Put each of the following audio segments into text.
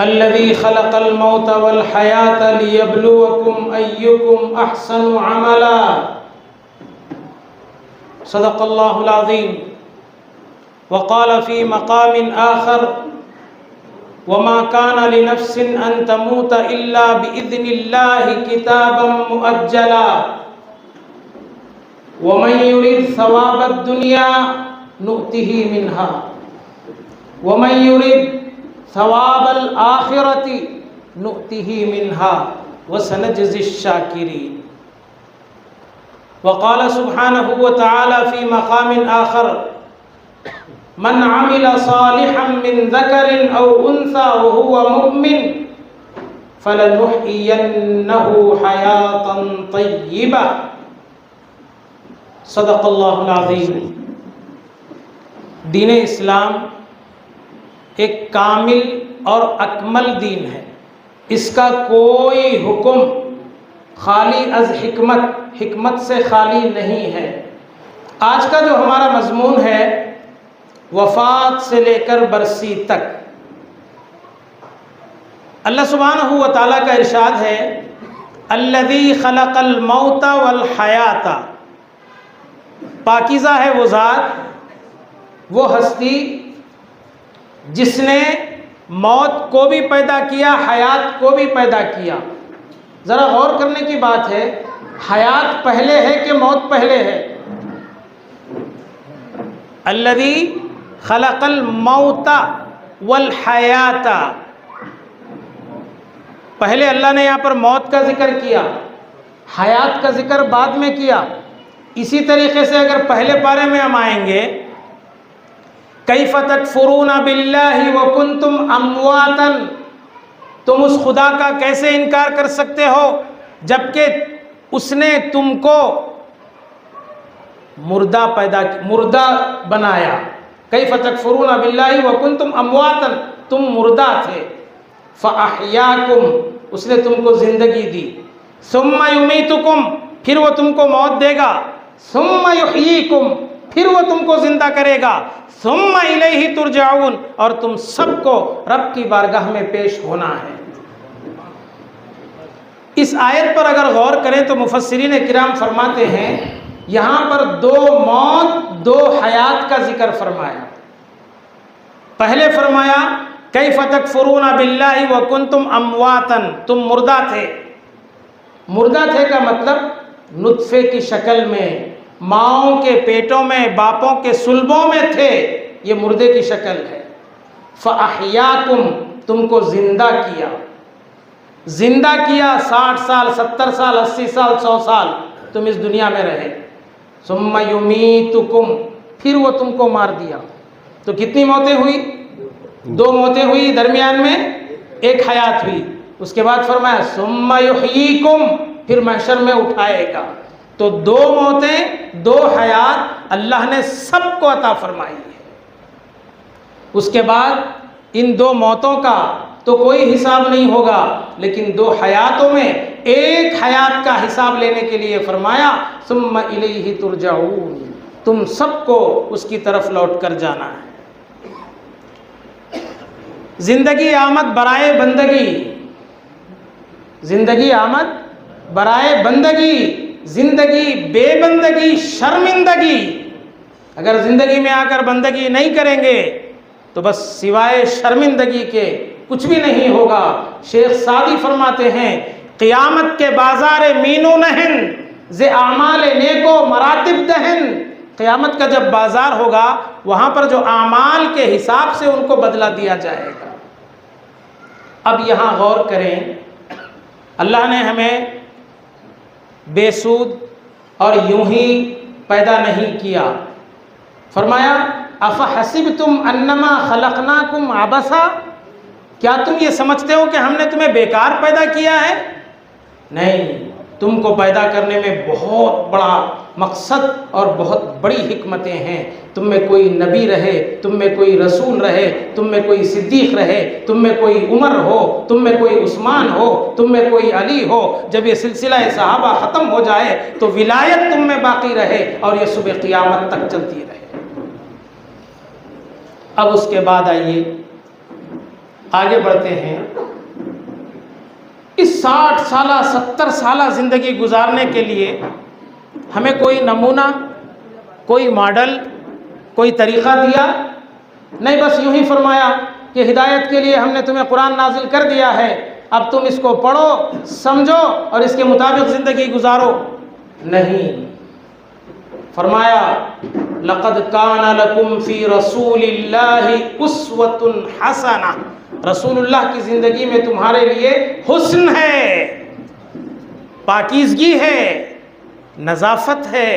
الذي خلق الموت والحياة ليبلوكم أيكم أحسن عملا صدق الله العظيم. وقال في مقام آخر وما كان لنفس أن تموت إلا بإذن الله كتابا مؤجلا ومن يريد ثواب الدنيا نؤته منها ومن يريد ثواب الآخرة نؤته منها وسنجزي الشاكرين. وقال سبحانه وتعالى في مقام آخر من عمل صالحا من ذكر أو أنثى وهو مؤمن فلنحيينه حياة طيبة صدق اللہ العظیم. دین اسلام ایک کامل اور اکمل دین ہے. اس کا کوئی حکم خالی از حکمت سے خالی نہیں ہے. آج کا جو ہمارا مضمون ہے وفات سے لے کر برسی تک، اللہ سبحانہ و تعالیٰ کا ارشاد ہے الذی خلق الموت والحیات. پاکیزہ ہے وہ ذات، وہ ہستی جس نے موت کو بھی پیدا کیا، حیات کو بھی پیدا کیا. ذرا غور کرنے کی بات ہے، حیات پہلے ہے کہ موت پہلے ہے؟ الذی خلق الموت والحیات. پہلے اللہ نے یہاں پر موت کا ذکر کیا، حیات کا ذکر بعد میں کیا. اسی طریقے سے اگر پہلے پارے میں ہم آئیں گے کیف تکفرون باللہ وکنتم امواتا، تم اس خدا کا کیسے انکار کر سکتے ہو جبکہ اس نے تم کو مردہ بنایا. کیف تکفرون باللہ وکنتم امواتا، تم مردہ تھے. فاحیاکم، اس نے تم کو زندگی دی. ثم یمیتکم، پھر وہ تم کو موت دے گا. ثم یحییکم، پھر وہ تم کو زندہ کرے گا. ثم الیہ ترجعون، اور تم سب کو رب کی بارگاہ میں پیش ہونا ہے. اس آیت پر اگر غور کریں تو مفسرین کرام فرماتے ہیں یہاں پر دو موت دو حیات کا ذکر فرمایا. پہلے فرمایا کیف تکفرون باللہ وکنتم امواتا، تم مردہ تھے. مردہ تھے کا مطلب نطفے کی شکل میں، ماؤں کے پیٹوں میں، باپوں کے صلبوں میں تھے، یہ مردے کی شکل ہے. فاحیاکم، تم کو زندہ کیا. زندہ کیا، 60 سال 70 سال 80 سال 100 سال تم اس دنیا میں رہے. ثم یمیتکم، پھر وہ تم کو مار دیا. تو کتنی موتیں ہوئی؟ 2 موتیں ہوئی، درمیان میں ایک حیات ہوئی. اس کے بعد فرمایا ثم یحییکم، پھر محشر میں اٹھائے گا. تو 2 موتیں 2 حیات اللہ نے سب کو عطا فرمائی ہے. اس کے بعد ان 2 موتوں کا تو کوئی حساب نہیں ہوگا، لیکن 2 حیاتوں میں ایک حیات کا حساب لینے کے لیے فرمایا ثم الیہ ترجعون، تم سب کو اس کی طرف لوٹ کر جانا ہے. زندگی آمد برائے بندگی، زندگی آمد برائے بندگی، زندگی بے بندگی شرمندگی. اگر زندگی میں آ کر بندگی نہیں کریں گے تو بس سوائے شرمندگی کے کچھ بھی نہیں ہوگا. شیخ سعدی فرماتے ہیں قیامت کے بازار مینو نہن ز اعمال نیکو مراتب دہن. قیامت کا جب بازار ہوگا وہاں پر جو اعمال کے حساب سے ان کو بدلہ دیا جائے گا. اب یہاں غور کریں، اللہ نے ہمیں بے سود اور یوں ہی پیدا نہیں کیا. فرمایا افحسبتم انما خلقناکم عبثا، کیا تم یہ سمجھتے ہو کہ ہم نے تمہیں بیکار پیدا کیا ہے؟ نہیں، تم کو پیدا کرنے میں بہت بڑا مقصد اور بہت بڑی حکمتیں ہیں. تم میں کوئی نبی رہے، تم میں کوئی رسول رہے، تم میں کوئی صدیق رہے، تم میں کوئی عمر ہو، تم میں کوئی عثمان ہو، تم میں کوئی علی ہو. جب یہ سلسلہ صحابہ ختم ہو جائے تو ولایت تم میں باقی رہے اور یہ صبح قیامت تک چلتی رہے. اب اس کے بعد آئیے آگے بڑھتے ہیں. اس 60 سالہ 70 سالہ زندگی گزارنے کے لیے ہمیں کوئی نمونہ، کوئی ماڈل، کوئی طریقہ دیا نہیں. بس یوں ہی فرمایا کہ ہدایت کے لیے ہم نے تمہیں قرآن نازل کر دیا ہے، اب تم اس کو پڑھو، سمجھو اور اس کے مطابق زندگی گزارو. نہیں، فرمایا لقد کان لکم فی رسول اللہ اسوۃ حسنہ، رسول اللہ کی زندگی میں تمہارے لیے حسن ہے، پاکیزگی ہے، نظافت ہے،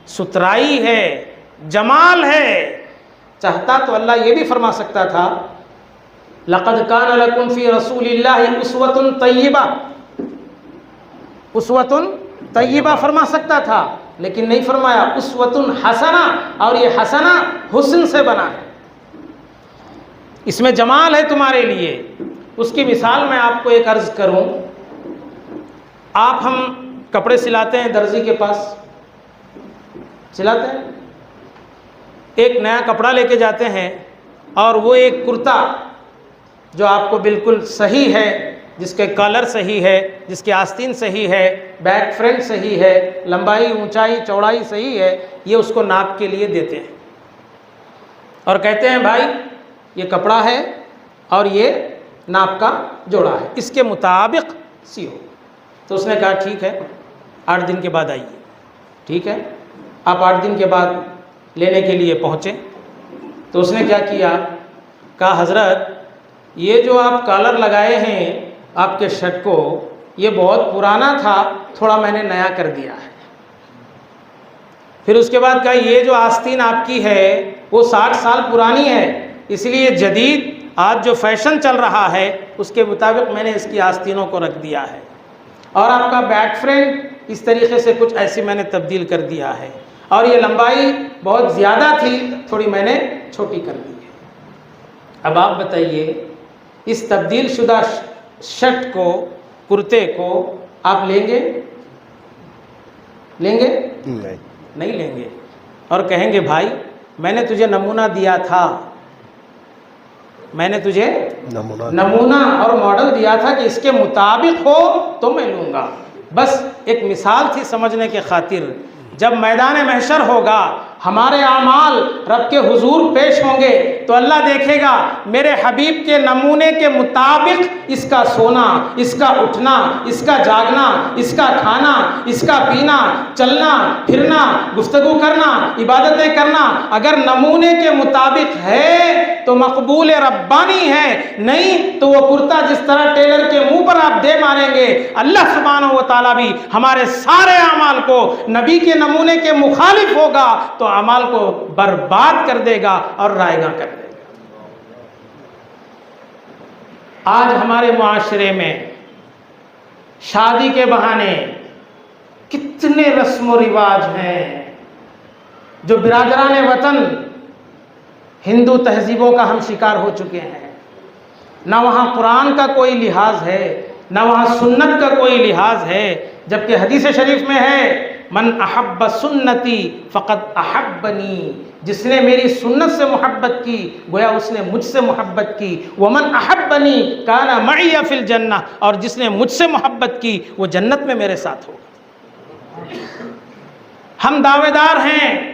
ستھرائی ہے، جمال ہے. چاہتا تو اللہ یہ بھی فرما سکتا تھا لقد کان لکم فی رسول اللہ اسوۃ طیبہ، اسوۃ طیبہ فرما سکتا تھا، لیکن نہیں فرمایا اسوۃ حسنہ. اور یہ حسنہ حسن سے بنا ہے، اس میں جمال ہے تمہارے لیے. اس کی مثال میں آپ کو ایک عرض کروں. ہم کپڑے سلاتے ہیں درزی کے پاس، سلاتے ہیں. ایک نیا کپڑا لے کے جاتے ہیں اور وہ ایک کرتا جو آپ کو بالکل صحیح ہے، جس کے کالر صحیح ہے، جس کی آستین صحیح ہے، بیک فرنٹ صحیح ہے، لمبائی اونچائی چوڑائی صحیح ہے، یہ اس کو ناپ کے لیے دیتے ہیں اور کہتے ہیں بھائی یہ کپڑا ہے اور یہ ناپ کا جوڑا ہے، اس کے مطابق سیو. تو اس نے کہا ٹھیک ہے، 8 دن کے بعد آئیے. ٹھیک ہے، آپ 8 دن کے بعد لینے کے لیے پہنچے. تو اس نے کیا کیا، کہا حضرت یہ جو آپ کالر لگائے ہیں آپ کے شرٹ کو، یہ بہت پرانا تھا، تھوڑا میں نے نیا کر دیا ہے. پھر اس کے بعد کہا یہ جو آستین آپ کی ہے وہ 60 سال پرانی ہے، اس لیے جدید آج جو فیشن چل رہا ہے اس کے مطابق میں نے اس کی آستینوں کو رکھ دیا ہے. اور آپ کا بیک فرنٹ اس طریقے سے کچھ ایسی میں نے تبدیل کر دیا ہے، اور یہ لمبائی بہت زیادہ تھی، تھوڑی میں نے چھوٹی کر دی ہے. اب آپ بتائیے اس تبدیل شدہ شرٹ کو، کرتے کو آپ لیں گے؟ لیں گے؟ نہیں لیں گے. اور کہیں گے بھائی میں نے تجھے نمونہ دیا تھا، میں نے تجھے نمونہ اور ماڈل دیا تھا کہ اس کے مطابق ہو تو میں لوں گا. بس ایک مثال تھی سمجھنے کے خاطر. جب میدان محشر ہوگا، ہمارے اعمال رب کے حضور پیش ہوں گے تو اللہ دیکھے گا میرے حبیب کے نمونے کے مطابق اس کا سونا، اس کا اٹھنا، اس کا جاگنا، اس کا کھانا، اس کا پینا، چلنا پھرنا، گفتگو کرنا، عبادتیں کرنا اگر نمونے کے مطابق ہے تو مقبول ربانی ہے، نہیں تو وہ کرتا جس طرح ٹیلر کے منہ پر آپ دے ماریں گے، اللہ سبحانہ و تعالیٰ بھی ہمارے سارے اعمال کو نبی کے نمونے کے مخالف ہوگا تو اعمال کو برباد کر دے گا اور رائیگاں کر دے گا. آج ہمارے معاشرے میں شادی کے بہانے کتنے رسم و رواج ہیں جو برادران وطن ہندو تہذیبوں کا ہم شکار ہو چکے ہیں. نہ وہاں قرآن کا کوئی لحاظ ہے، نہ وہاں سنت کا کوئی لحاظ ہے، جبکہ حدیث شریف میں ہے من احب سنتی فقد احبنی، جس نے میری سنت سے محبت کی گویا اس نے مجھ سے محبت کی. ومن احبنی کان معی فی الجنہ، اور جس نے مجھ سے محبت کی وہ جنت میں میرے ساتھ ہوگا. ہم دعوے دار ہیں،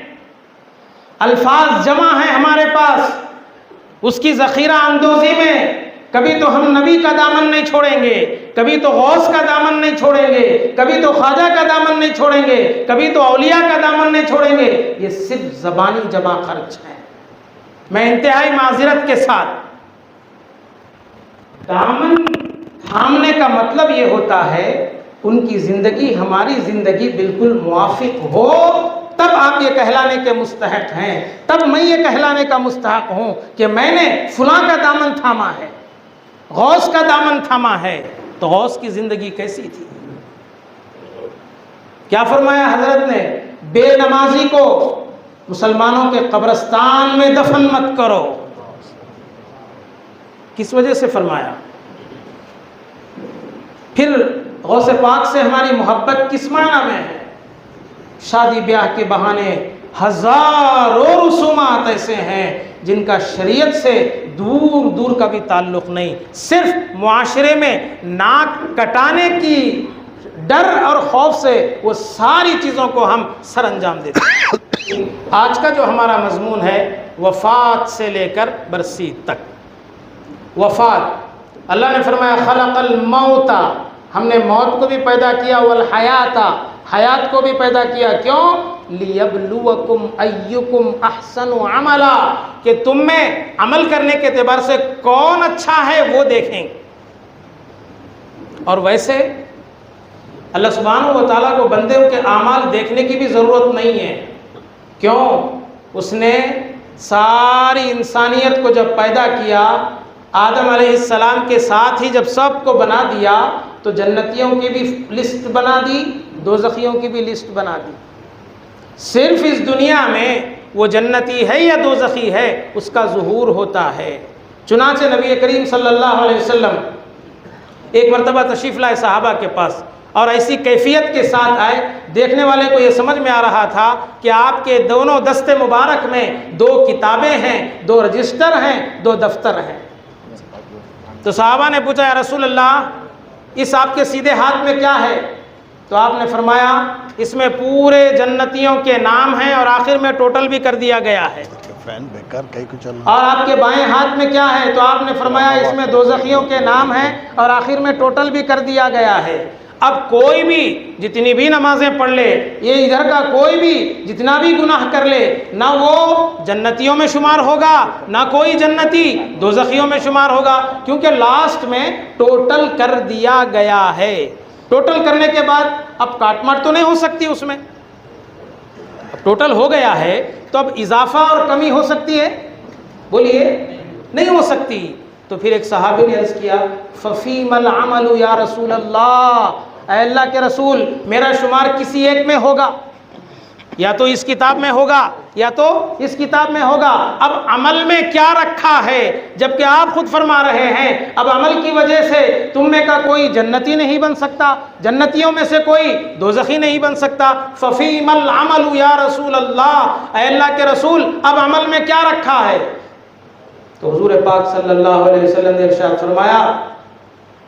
الفاظ جمع ہیں ہمارے پاس، اس کی ذخیرہ اندوزی میں کبھی تو ہم نبی کا دامن نہیں چھوڑیں گے، کبھی تو غوث کا دامن نہیں چھوڑیں گے، کبھی تو خواجہ کا دامن نہیں چھوڑیں گے، کبھی تو اولیاء کا دامن نہیں چھوڑیں گے. یہ صرف زبانی جمع خرچ ہے. میں انتہائی معذرت کے ساتھ، دامن تھامنے کا مطلب یہ ہوتا ہے ان کی زندگی ہماری زندگی بالکل موافق ہو، تب آپ یہ کہلانے کے مستحق ہیں، تب میں یہ کہلانے کا مستحق ہوں کہ میں نے فلاں کا دامن تھاما ہے، غوث کا دامن تھاما ہے. تو غوث کی زندگی کیسی تھی؟ کیا فرمایا حضرت نے؟ بے نمازی کو مسلمانوں کے قبرستان میں دفن مت کرو. کس وجہ سے فرمایا؟ پھر غوث پاک سے ہماری محبت کس معنی میں ہے؟ شادی بیاہ کے بہانے ہزاروں رسومات ایسے ہیں جن کا شریعت سے دور دور کا بھی تعلق نہیں، صرف معاشرے میں ناک کٹانے کی ڈر اور خوف سے وہ ساری چیزوں کو ہم سر انجام دیتے ہیں۔ آج کا جو ہمارا مضمون ہے وفات سے لے کر برسی تک۔ وفات، اللہ نے فرمایا خلق الموت، ہم نے موت کو بھی پیدا کیا، والحیات، حیات کو بھی پیدا کیا، کیوں؟ لیبلوکم ایکم احسن عملا، کہ تم میں عمل کرنے کے اعتبار سے کون اچھا ہے وہ دیکھیں۔ اور ویسے اللہ سبحانہ و تعالیٰ کو بندوں کے اعمال دیکھنے کی بھی ضرورت نہیں ہے، کیوں؟ اس نے ساری انسانیت کو جب پیدا کیا، آدم علیہ السلام کے ساتھ ہی جب سب کو بنا دیا تو جنتیوں کی بھی لسٹ بنا دی، دوزخیوں کی بھی لسٹ بنا دی۔ صرف اس دنیا میں وہ جنتی ہے یا دوزخی ہے اس کا ظہور ہوتا ہے۔ چنانچہ نبی کریم صلی اللہ علیہ وسلم ایک مرتبہ تشریف لائے صحابہ کے پاس، اور ایسی کیفیت کے ساتھ آئے، دیکھنے والے کو یہ سمجھ میں آ رہا تھا کہ آپ کے دونوں دستے مبارک میں 2 کتابیں ہیں، 2 رجسٹر ہیں، 2 دفتر ہیں۔ تو صحابہ نے پوچھا یا رسول اللہ اس آپ کے سیدھے ہاتھ میں کیا ہے؟ تو آپ نے فرمایا اس میں پورے جنتیوں کے نام ہیں اور آخر میں ٹوٹل بھی کر دیا گیا ہے۔ اور آپ کے بائیں ہاتھ میں کیا ہے؟ تو آپ نے فرمایا اس میں دوزخیوں کے نام ہیں اور آخر میں ٹوٹل بھی کر دیا گیا ہے۔ اب کوئی بھی جتنی بھی نمازیں پڑھ لے، یہ ادھر کا کوئی بھی جتنا بھی گناہ کر لے، نہ وہ جنتیوں میں شمار ہوگا، نہ کوئی جنتی دوزخیوں میں شمار ہوگا، کیونکہ لاسٹ میں ٹوٹل کر دیا گیا ہے۔ ٹوٹل کرنے کے بعد اب کاٹ ماٹ تو نہیں ہو سکتی اس میں، اب ٹوٹل ہو گیا ہے تو اب اضافہ اور کمی ہو سکتی ہے؟ بولیے، نہیں ہو سکتی۔ تو پھر ایک صحابی نے عرض کیا فَفِيمَ الْعَمَلُ یا رسول اللہ، اے اللہ کے رسول میرا شمار کسی ایک میں ہوگا، یا تو اس کتاب میں ہوگا یا تو اس کتاب میں ہوگا۔ اب عمل میں کیا رکھا ہے؟ جبکہ آپ خود فرما رہے ہیں اب عمل کی وجہ سے تم میں کا کوئی جنتی نہیں بن سکتا، جنتیوں میں سے کوئی دوزخی نہیں بن سکتا۔ فَفِيمَ الْعَمَلُ یا رسول اللہ، اے اللہ کے رسول اب عمل میں کیا رکھا ہے؟ تو حضور پاک صلی اللہ علیہ وسلم نے ارشاد فرمایا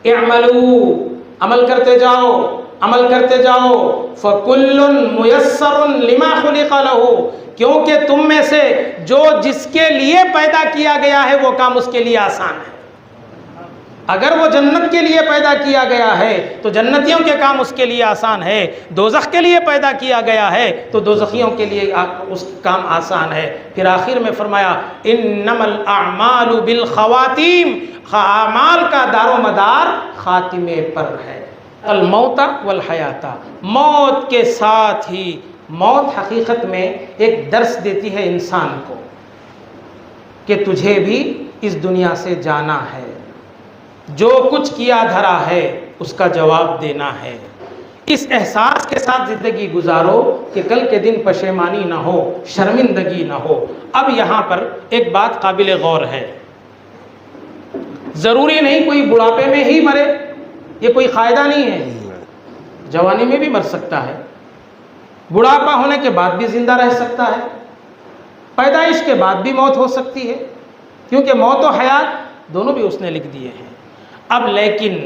اعملوا، عمل کرتے جاؤ، عمل کرتے جاؤ، فَكُلٌّ مُيَسَّرٌ لِمَا خُلِقَ لَهُ، کیونکہ تم میں سے جو جس کے لیے پیدا کیا گیا ہے وہ کام اس کے لیے آسان ہے۔ اگر وہ جنت کے لیے پیدا کیا گیا ہے تو جنتیوں کے کام اس کے لیے آسان ہے، دوزخ کے لیے پیدا کیا گیا ہے تو دوزخیوں کے لیے اس کام آسان ہے۔ پھر آخر میں فرمایا انما الاعمال بالخواتیم، اعمال کا دار و مدار خاتمے پر ہے۔ الموت والحیات، موت کے ساتھ ہی موت حقیقت میں ایک درس دیتی ہے انسان کو کہ تجھے بھی اس دنیا سے جانا ہے، جو کچھ کیا دھرا ہے اس کا جواب دینا ہے۔ اس احساس کے ساتھ زندگی گزارو کہ کل کے دن پشیمانی نہ ہو، شرمندگی نہ ہو۔ اب یہاں پر ایک بات قابل غور ہے، ضروری نہیں کوئی بڑھاپے میں ہی مرے، یہ کوئی قاعدہ نہیں ہے، جوانی میں بھی مر سکتا ہے، بڑھاپا ہونے کے بعد بھی زندہ رہ سکتا ہے، پیدائش کے بعد بھی موت ہو سکتی ہے، کیونکہ موت و حیات دونوں بھی اس نے لکھ دیے ہیں۔ اب لیکن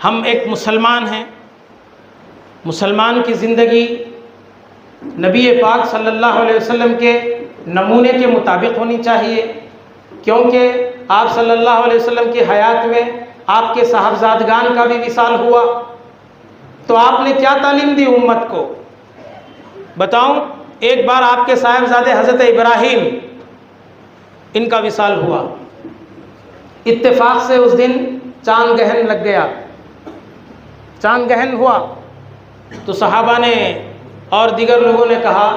ہم ایک مسلمان ہیں، مسلمان کی زندگی نبی پاک صلی اللہ علیہ وسلم کے نمونے کے مطابق ہونی چاہیے، کیونکہ آپ صلی اللہ علیہ وسلم کی حیات میں آپ کے صاحبزادگان کا بھی وصال ہوا، تو آپ نے کیا تعلیم دی امت کو؟ بتاؤں، ایک بار آپ کے صاحبزادے حضرت ابراہیم ان کا وصال ہوا، اتفاق سے اس دن چاند گہن لگ گیا، چاند گہن ہوا تو صحابہ نے اور دیگر لوگوں نے کہا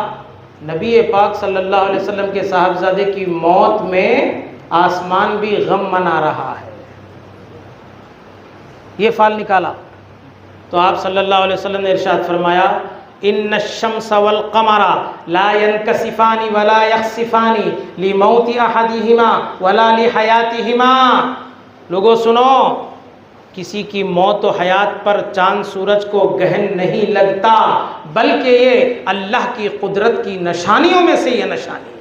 نبی پاک صلی اللہ علیہ وسلم کے صاحبزادے کی موت میں آسمان بھی غم منا رہا ہے، یہ فال نکالا تو آپ صلی اللہ علیہ وسلم نے ارشاد فرمایا ان الشمس والقمر لا ينكسفان ولا يخسفان لموت احدهما ولا لحياتهما۔ لوگوں سنو، کسی کی موت و حیات پر چاند سورج کو گہن نہیں لگتا، بلکہ یہ اللہ کی قدرت کی نشانیوں میں سے یہ نشانی ہے۔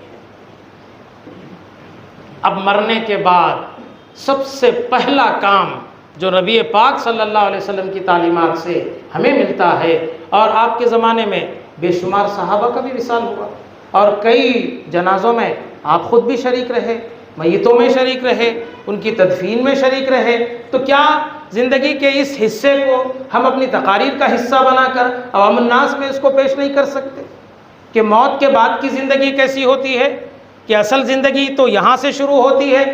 اب مرنے کے بعد سب سے پہلا کام جو نبی پاک صلی اللہ علیہ وسلم کی تعلیمات سے ہمیں ملتا ہے، اور آپ کے زمانے میں بے شمار صحابہ کا بھی وصال ہوا اور کئی جنازوں میں آپ خود بھی شریک رہے، میتوں میں شریک رہے، ان کی تدفین میں شریک رہے، تو کیا زندگی کے اس حصے کو ہم اپنی تقاریر کا حصہ بنا کر عوام الناس میں اس کو پیش نہیں کر سکتے کہ موت کے بعد کی زندگی کیسی ہوتی ہے؟ کہ اصل زندگی تو یہاں سے شروع ہوتی ہے،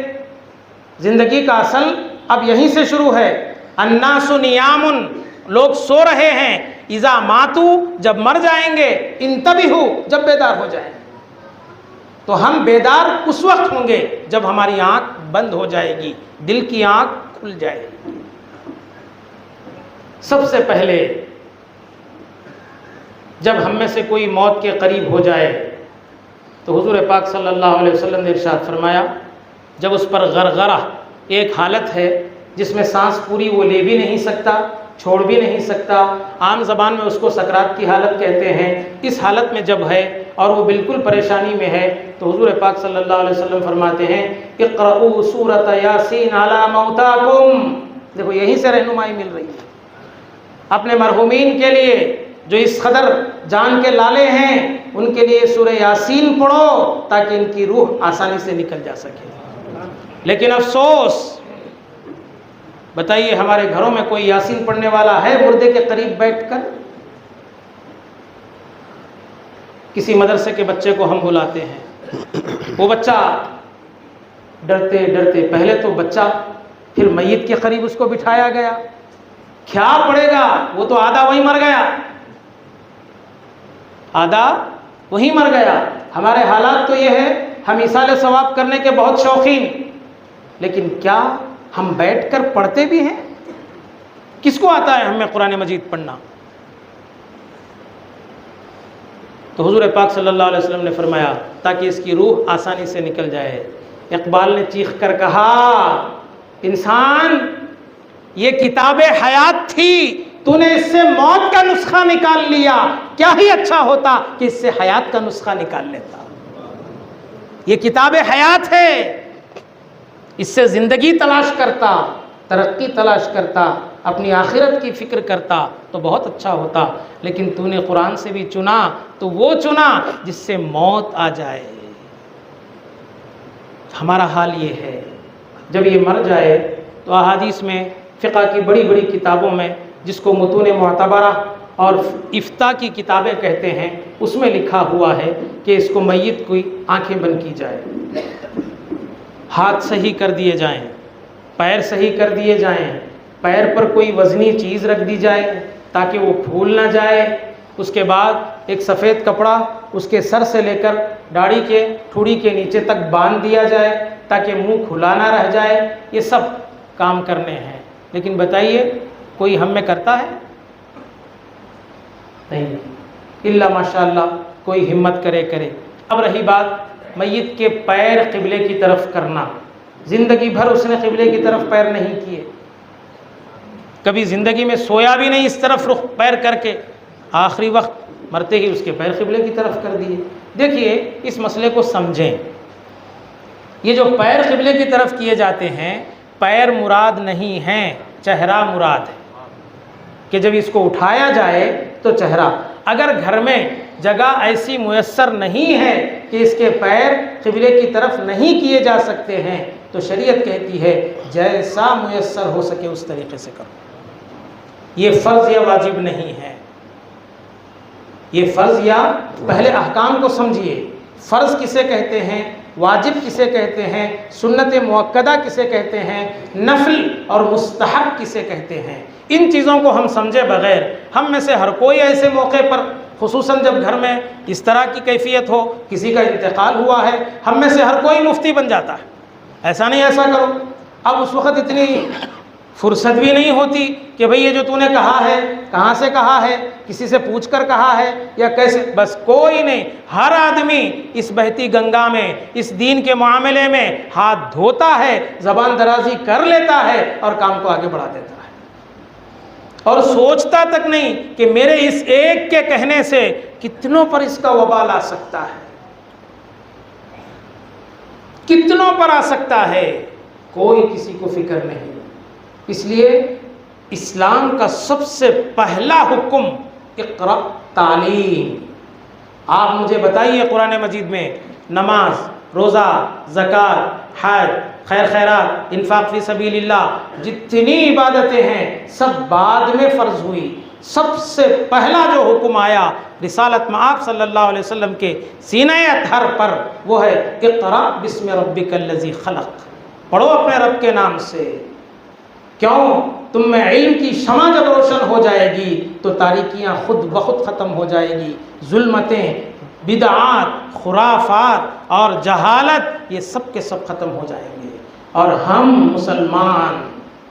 زندگی کا اصل اب یہیں سے شروع ہے۔ الناس نیام، لوگ سو رہے ہیں، اذا ماتو، جب مر جائیں گے، انتبہوا، جب بیدار ہو جائیں گے۔ تو ہم بیدار اس وقت ہوں گے جب ہماری آنکھ بند ہو جائے گی، دل کی آنکھ کھل جائے گی۔ سب سے پہلے جب ہم میں سے کوئی موت کے قریب ہو جائے تو حضور پاک صلی اللہ علیہ وسلم نے ارشاد فرمایا، جب اس پر غرغرہ، ایک حالت ہے جس میں سانس پوری وہ لے بھی نہیں سکتا، چھوڑ بھی نہیں سکتا، عام زبان میں اس کو سکرات کی حالت کہتے ہیں، اس حالت میں جب ہے اور وہ بالکل پریشانی میں ہے تو حضور پاک صلی اللہ علیہ وسلم فرماتے ہیں، اقرؤوا سورۃ یاسین علی موتاکم۔ دیکھو یہیں سے رہنمائی مل رہی ہے اپنے مرحومین کے لیے جو اس قدر جان کے لالے ہیں، ان کے لیے سورہ یاسین پڑھو تاکہ ان کی روح آسانی سے نکل جا سکے۔ لیکن افسوس، بتائیے ہمارے گھروں میں کوئی یاسین پڑھنے والا ہے مردے کے قریب بیٹھ کر؟ کسی مدرسے کے بچے کو ہم بلاتے ہیں، وہ بچہ ڈرتے ڈرتے، پہلے تو بچہ، پھر میت کے قریب اس کو بٹھایا گیا، کیا پڑے گا؟ وہ تو آدھا وہی مر گیا، آدھا وہی مر گیا۔ ہمارے حالات تو یہ ہے، ہم ایصال ثواب کرنے کے بہت شوقین، لیکن کیا ہم بیٹھ کر پڑھتے بھی ہیں؟ کس کو آتا ہے ہمیں قرآن مجید پڑھنا؟ تو حضور پاک صلی اللہ علیہ وسلم نے فرمایا تاکہ اس کی روح آسانی سے نکل جائے، اقبال نے چیخ کر کہا، انسان یہ کتاب حیات تھی، تو نے اس سے موت کا نسخہ نکال لیا، کیا ہی اچھا ہوتا کہ اس سے حیات کا نسخہ نکال لیتا۔ یہ کتاب حیات ہے، اس سے زندگی تلاش کرتا، ترقی تلاش کرتا، اپنی آخرت کی فکر کرتا تو بہت اچھا ہوتا، لیکن تو نے قرآن سے بھی چنا تو وہ چنا جس سے موت آ جائے۔ ہمارا حال یہ ہے، جب یہ مر جائے تو احادیث میں، فقہ کی بڑی بڑی کتابوں میں، جس کو متون معتبرہ اور افتاء کی کتابیں کہتے ہیں، اس میں لکھا ہوا ہے کہ اس کو میت کی آنکھیں بند کی جائے، ہاتھ صحیح کر دیے جائیں، پیر صحیح کر دیے جائیں، پیر پر کوئی وزنی چیز رکھ دی جائے تاکہ وہ پھول نہ جائے، اس کے بعد ایک سفید کپڑا اس کے سر سے لے کر داڑھی کے ٹھوڑی کے نیچے تک باندھ دیا جائے تاکہ منہ کھلا نہ رہ جائے۔ یہ سب کام کرنے ہیں، لیکن بتائیے کوئی ہم میں کرتا ہے؟ نہیں، الا ماشاءاللہ کوئی ہمت کرے۔ اب رہی بات میت کے پیر قبلے کی طرف کرنا، زندگی بھر اس نے قبلے کی طرف پیر نہیں کیے، کبھی زندگی میں سویا بھی نہیں اس طرف رخ پیر کر کے، آخری وقت مرتے ہی اس کے پیر قبلے کی طرف کر دیے۔ دیکھیے اس مسئلے کو سمجھیں، یہ جو پیر قبلے کی طرف کیے جاتے ہیں، پیر مراد نہیں ہیں، چہرہ مراد ہے، کہ جب اس کو اٹھایا جائے تو چہرہ۔ اگر گھر میں جگہ ایسی میسر نہیں ہے کہ اس کے پیر قبلے کی طرف نہیں کیے جا سکتے ہیں تو شریعت کہتی ہے جیسا میسر ہو سکے اس طریقے سے کرو۔ یہ فرض یا واجب نہیں ہے، یہ فرض یا، پہلے احکام کو سمجھیے، فرض کسے کہتے ہیں، واجب کسے کہتے ہیں، سنت مؤکدہ کسے کہتے ہیں، نفل اور مستحب کسے کہتے ہیں۔ ان چیزوں کو ہم سمجھے بغیر، ہم میں سے ہر کوئی ایسے موقع پر، خصوصاً جب گھر میں اس طرح کی کیفیت ہو، کسی کا انتقال ہوا ہے، ہم میں سے ہر کوئی مفتی بن جاتا ہے، ایسا نہیں ایسا کرو۔ اب اس وقت اتنی فرصت بھی نہیں ہوتی کہ بھئی یہ جو تو نے کہا ہے کہاں سے کہا ہے، کسی سے پوچھ کر کہا ہے یا کیسے، بس کوئی نہیں، ہر آدمی اس بہتی گنگا میں، اس دین کے معاملے میں ہاتھ دھوتا ہے، زبان درازی کر لیتا ہے اور کام کو آگے بڑھا دیتا ہے۔ اور سوچتا تک نہیں کہ میرے اس ایک کے کہنے سے کتنوں پر اس کا وبال آ سکتا ہے، کتنوں پر آ سکتا ہے، کوئی کسی کو فکر نہیں۔ اس لیے اسلام کا سب سے پہلا حکم اقرأ، تعلیم۔ آپ مجھے بتائیے قرآن مجید میں نماز، روزہ، زکوٰۃ، حج، خیر خیرات، انفاق فی سبیل اللہ، جتنی عبادتیں ہیں سب بعد میں فرض ہوئی، سب سے پہلا جو حکم آیا رسالت میں آپ صلی اللہ علیہ وسلم کے سینہ اطہر پر وہ ہے اقرأ بسم ربک الذی خلق، پڑھو اپنے رب کے نام سے۔ کیوں؟ تم میں علم کی شمع جب روشن ہو جائے گی تو تاریکیاں خود بخود ختم ہو جائے گی، ظلمتیں، بدعات، خرافات اور جہالت یہ سب کے سب ختم ہو جائیں گے۔ اور ہم مسلمان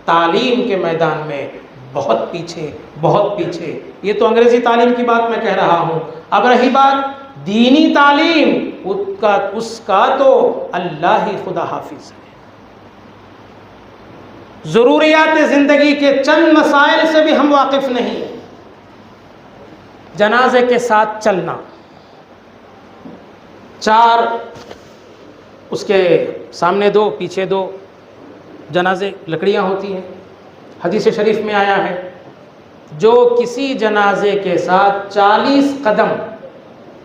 تعلیم کے میدان میں بہت پیچھے، بہت پیچھے۔ یہ تو انگریزی تعلیم کی بات میں کہہ رہا ہوں، اب رہی بات دینی تعلیم، اس کا تو اللہ ہی خدا حافظ ہے۔ ضروریات زندگی کے چند مسائل سے بھی ہم واقف نہیں۔ جنازے کے ساتھ چلنا، 4 اس کے سامنے 2 پیچھے 2 جنازے لکڑیاں ہوتی ہیں۔ حدیث شریف میں آیا ہے جو کسی جنازے کے ساتھ 40 قدم،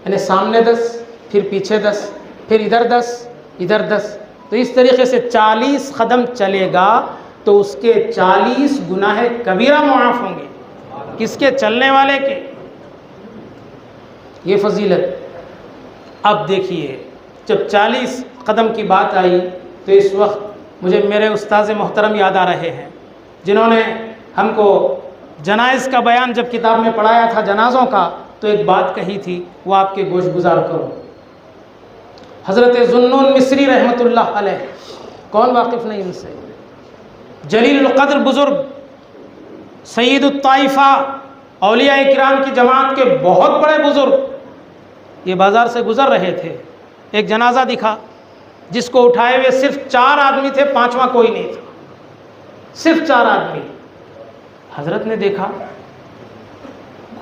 یعنی سامنے 10 پھر پیچھے 10 پھر ادھر 10 ادھر 10، تو اس طریقے سے 40 قدم چلے گا تو اس کے 40 گناہ کبیرہ معاف ہوں گے۔ کس کے؟ چلنے والے کے۔ یہ فضیلت۔ اب دیکھیے جب 40 قدم کی بات آئی تو اس وقت مجھے میرے استاذ محترم یاد آ رہے ہیں جنہوں نے ہم کو جنائز کا بیان جب کتاب میں پڑھایا تھا جنازوں کا، تو ایک بات کہی تھی، وہ آپ کے گوش گزار کروں۔ حضرت ذوالنون مصری رحمۃ اللہ علیہ، کون واقف نہیں ان سے؟ جلیل القدر بزرگ، سید الطائفہ، اولیاء کرام کی جماعت کے بہت بڑے بزرگ، یہ بازار سے گزر رہے تھے، ایک جنازہ دکھا جس کو اٹھائے ہوئے صرف 4 آدمی تھے، 5واں کوئی نہیں تھا، صرف 4 آدمی۔ حضرت نے دیکھا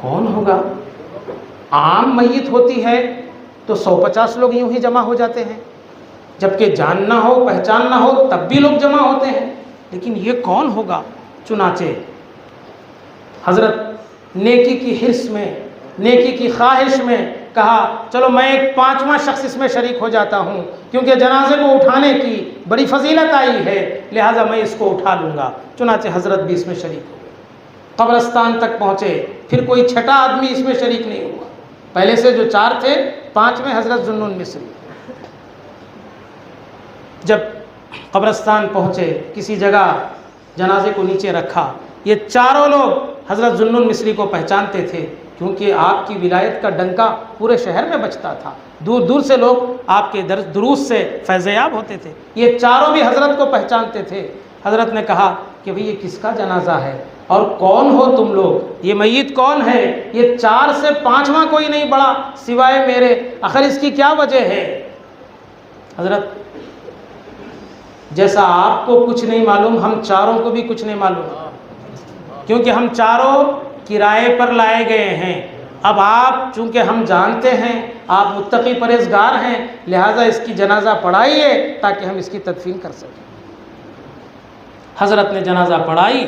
کون ہوگا؟ عام میت ہوتی ہے تو 150 لوگ یوں ہی جمع ہو جاتے ہیں، جبکہ جان نہ ہو پہچان نہ ہو تب بھی لوگ جمع ہوتے ہیں، لیکن یہ کون ہوگا؟ چنانچہ حضرت نیکی کی حرص میں، نیکی کی خواہش میں کہا چلو میں ایک 5واں شخص اس میں شریک ہو جاتا ہوں، کیونکہ جنازے کو اٹھانے کی بڑی فضیلت آئی ہے، لہٰذا میں اس کو اٹھا لوں گا۔ چنانچہ حضرت بھی اس میں شریک ہو گئے، قبرستان تک پہنچے، پھر کوئی 6واں آدمی اس میں شریک نہیں ہوا، پہلے سے جو 4 تھے 5ویں حضرت ذوالنون مصری۔ جب قبرستان پہنچے، کسی جگہ جنازے کو نیچے رکھا، یہ 4 لوگ حضرت ذوالنون مصری کو پہچانتے تھے، کیونکہ آپ کی ولایت کا ڈنکا پورے شہر میں بجتا تھا، دور دور سے لوگ آپ کے دروس سے فیض یاب ہوتے تھے، یہ 4 بھی حضرت کو پہچانتے تھے۔ حضرت نے کہا کہ بھئی یہ کس کا جنازہ ہے اور کون ہو تم لوگ؟ یہ میت کون ہے؟ یہ 4 سے 5واں کوئی نہیں بڑا سوائے میرے، آخر اس کی کیا وجہ ہے؟ حضرت جیسا آپ کو کچھ نہیں معلوم، ہم 4 کو بھی کچھ نہیں معلوم، کیونکہ ہم 4 کرائے پر لائے گئے ہیں۔ اب آپ چونکہ ہم جانتے ہیں آپ متقی پرہیزگار ہیں، لہٰذا اس کی جنازہ پڑھائیے تاکہ ہم اس کی تدفین کر سکیں۔ حضرت نے جنازہ پڑھائی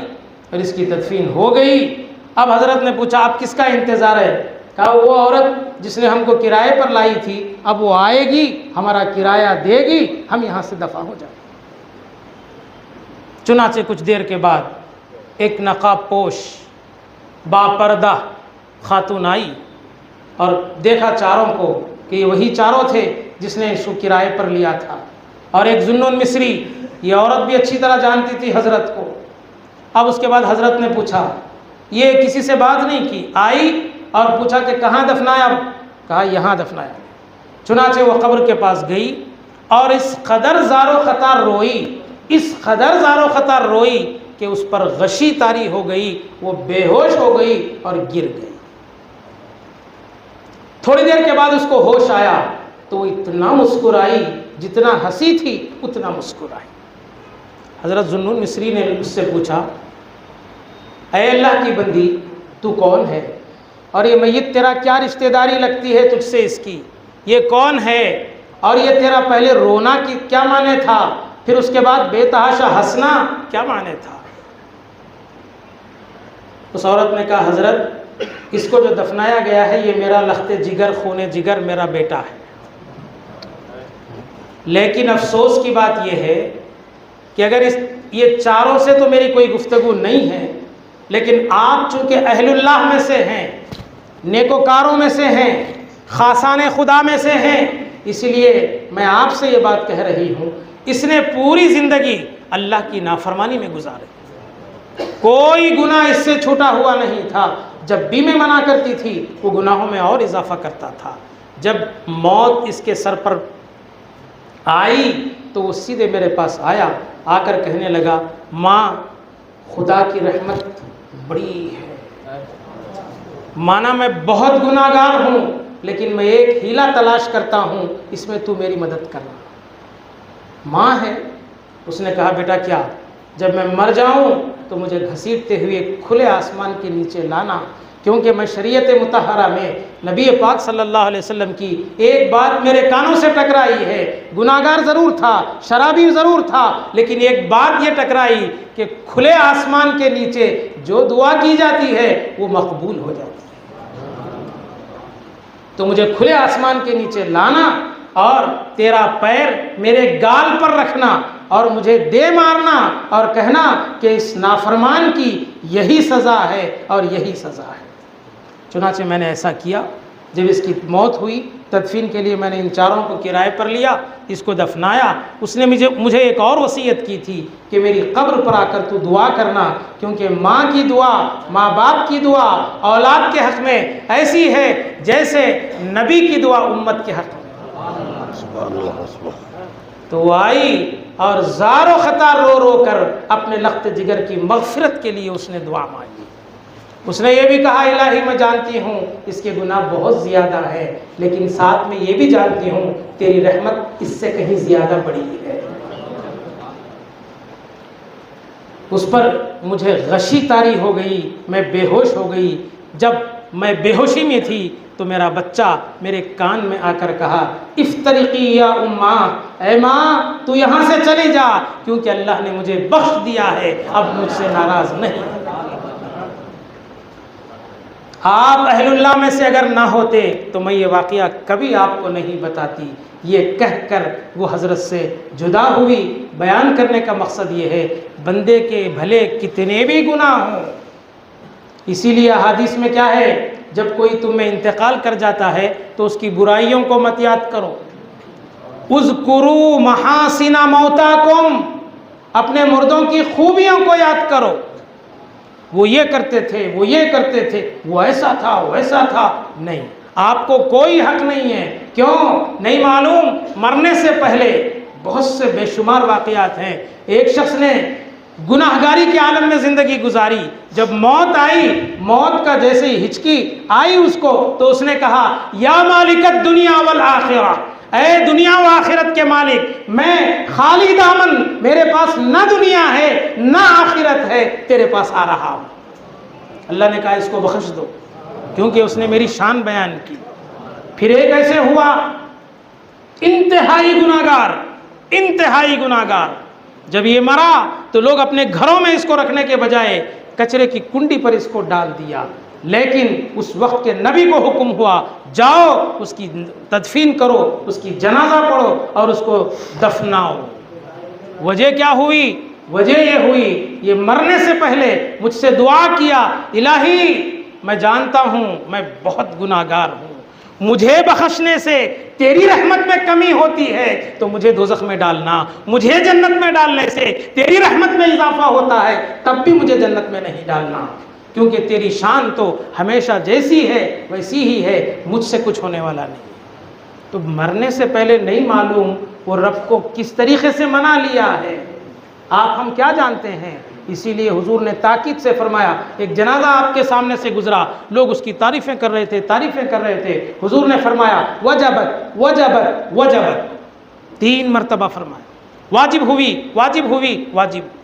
اور اس کی تدفین ہو گئی۔ اب حضرت نے پوچھا آپ کس کا انتظار ہے؟ کہا وہ عورت جس نے ہم کو کرائے پر لائی تھی، اب وہ آئے گی، ہمارا کرایہ دے گی، ہم یہاں سے دفع ہو جائیں۔ چنانچہ کچھ دیر کے بعد ایک نقاب پوش باپردہ خاتون آئی اور دیکھا 4 کو کہ یہ وہی 4 تھے جس نے اس کو کرائے پر لیا تھا، اور ایک ذوالنون مصری، یہ عورت بھی اچھی طرح جانتی تھی حضرت کو۔ اب اس کے بعد حضرت نے پوچھا، یہ کسی سے بات نہیں کی، آئی اور پوچھا کہ کہاں دفنایا؟ کہا یہاں دفنایا۔ چنانچہ وہ قبر کے پاس گئی اور اس قدر زار و خطار روئی، اس قدر زار و خطار روئی کہ اس پر غشی طاری ہو گئی، وہ بے ہوش ہو گئی اور گر گئی۔ تھوڑی دیر کے بعد اس کو ہوش آیا تو وہ اتنا مسکرائی، جتنا ہنسی تھی اتنا مسکرائی۔ حضرت ذوالنون مصری نے اس سے پوچھا اے اللہ کی بندی تو کون ہے، اور یہ میت تیرا کیا رشتہ داری لگتی ہے تجھ سے، اس کی یہ کون ہے، اور یہ تیرا پہلے رونا کی کیا معنی تھا، پھر اس کے بعد بے تحاشا ہنسنا کیا معنی تھا۔ اس عورت نے کہا حضرت اس کو جو دفنایا گیا ہے یہ میرا لخت جگر خون جگر میرا بیٹا ہے، لیکن افسوس کی بات یہ ہے کہ اگر یہ چاروں سے تو میری کوئی گفتگو نہیں ہے، لیکن آپ چونکہ اہل اللہ میں سے ہیں، نیکوکاروں میں سے ہیں، خاصان خدا میں سے ہیں، اس لیے میں آپ سے یہ بات کہہ رہی ہوں، اس نے پوری زندگی اللہ کی نافرمانی میں گزارے، کوئی گناہ اس سے چھوٹا ہوا نہیں تھا، جب بھی میں منع کرتی تھی وہ گناہوں میں اور اضافہ کرتا تھا۔ جب موت اس کے سر پر آئی تو وہ سیدھے میرے پاس آیا، آ کر کہنے لگا ماں خدا کی رحمت بڑی ہے، مانا میں بہت گناہ گار ہوں لیکن میں ایک ہیلا تلاش کرتا ہوں، اس میں تو میری مدد کرنا۔ ماں ہے، اس نے کہا بیٹا کیا، جب میں مر جاؤں تو مجھے گھسیٹتے ہوئے کھلے آسمان کے نیچے لانا، کیونکہ میں شریعت مطہرہ میں نبی پاک صلی اللہ علیہ وسلم کی ایک بات میرے کانوں سے ٹکرائی ہے، گناہ گار ضرور تھا، شرابی ضرور تھا، لیکن ایک بات یہ ٹکرائی کہ کھلے آسمان کے نیچے جو دعا کی جاتی ہے وہ مقبول ہو جاتی ہے، تو مجھے کھلے آسمان کے نیچے لانا اور تیرا پیر میرے گال پر رکھنا اور مجھے دے مارنا اور کہنا کہ اس نافرمان کی یہی سزا ہے اور یہی سزا ہے۔ چنانچہ میں نے ایسا کیا، جب اس کی موت ہوئی تدفین کے لیے میں نے ان چاروں کو کرائے پر لیا، اس کو دفنایا۔ اس نے مجھے ایک اور وصیت کی تھی کہ میری قبر پر آ کر تو دعا کرنا، کیونکہ ماں کی دعا، ماں باپ کی دعا اولاد کے حق میں ایسی ہے جیسے نبی کی دعا امت کے حق میں۔ تو وہ آئی اور زار و خطا رو رو کر اپنے لخت جگر کی مغفرت کے لیے اس نے دعا مانگی۔ اس نے یہ بھی کہا الہی میں جانتی ہوں اس کے گناہ بہت زیادہ ہے، لیکن ساتھ میں یہ بھی جانتی ہوں تیری رحمت اس سے کہیں زیادہ بڑی ہے۔ اس پر مجھے غشی طاری ہو گئی، میں بے ہوش ہو گئی۔ جب میں بے ہوشی میں تھی تو میرا بچہ میرے کان میں آ کر کہا افترقی یا اماں، اے ماں تو یہاں سے چلی جا، کیونکہ اللہ نے مجھے بخش دیا ہے، اب مجھ سے ناراض نہیں۔ آپ اہل اللہ میں سے اگر نہ ہوتے تو میں یہ واقعہ کبھی آپ کو نہیں بتاتی۔ یہ کہہ کر وہ حضرت سے جدا ہوئی۔ بیان کرنے کا مقصد یہ ہے بندے کے بھلے کتنے بھی گناہ ہوں، اسی لیے احادیث میں کیا ہے، جب کوئی تم میں انتقال کر جاتا ہے تو اس کی برائیوں کو مت یاد کرو، اذکروا محاسن موتاکم، اپنے مردوں کی خوبیوں کو یاد کرو، وہ یہ کرتے تھے، وہ یہ کرتے تھے، وہ ایسا تھا، وہ ایسا تھا۔ نہیں، آپ کو کوئی حق نہیں ہے۔ کیوں نہیں معلوم؟ مرنے سے پہلے بہت سے بے شمار واقعات ہیں۔ ایک شخص نے گناہگاری کے عالم میں زندگی گزاری، جب موت آئی، موت کا جیسے ہی ہچکی آئی اس کو، تو اس نے کہا یا مالک الدنیا والآخرہ، اے دنیا و آخرت کے مالک، میں خالی دامن، میرے پاس نہ دنیا ہے نہ آخرت ہے، تیرے پاس آ رہا ہوں۔ اللہ نے کہا اس کو بخش دو، کیونکہ اس نے میری شان بیان کی۔ پھر ایک ایسے ہوا انتہائی گناہگار، انتہائی گناہگار، جب یہ مرا تو لوگ اپنے گھروں میں اس کو رکھنے کے بجائے کچرے کی کنڈی پر اس کو ڈال دیا، لیکن اس وقت کے نبی کو حکم ہوا جاؤ اس کی تدفین کرو، اس کی جنازہ پڑھو اور اس کو دفناؤ۔ وجہ کیا ہوئی؟ وجہ یہ ہوئی یہ مرنے سے پہلے مجھ سے دعا کیا الہی میں جانتا ہوں میں بہت گناہگار ہوں، مجھے بخشنے سے تیری رحمت میں کمی ہوتی ہے تو مجھے دوزخ میں ڈالنا، مجھے جنت میں ڈالنے سے تیری رحمت میں اضافہ ہوتا ہے تب بھی مجھے جنت میں نہیں ڈالنا، کیونکہ تیری شان تو ہمیشہ جیسی ہے ویسی ہی ہے، مجھ سے کچھ ہونے والا نہیں۔ تو مرنے سے پہلے نہیں معلوم وہ رب کو کس طریقے سے منا لیا ہے، آپ ہم کیا جانتے ہیں؟ اسی لیے حضور نے تاکید سے فرمایا، ایک جنازہ آپ کے سامنے سے گزرا، لوگ اس کی تعریفیں کر رہے تھے، تعریفیں کر رہے تھے، حضور نے فرمایا وجبت وجبت وجبت، 3 مرتبہ فرمایا، واجب ہوئی واجب ہوئی واجب۔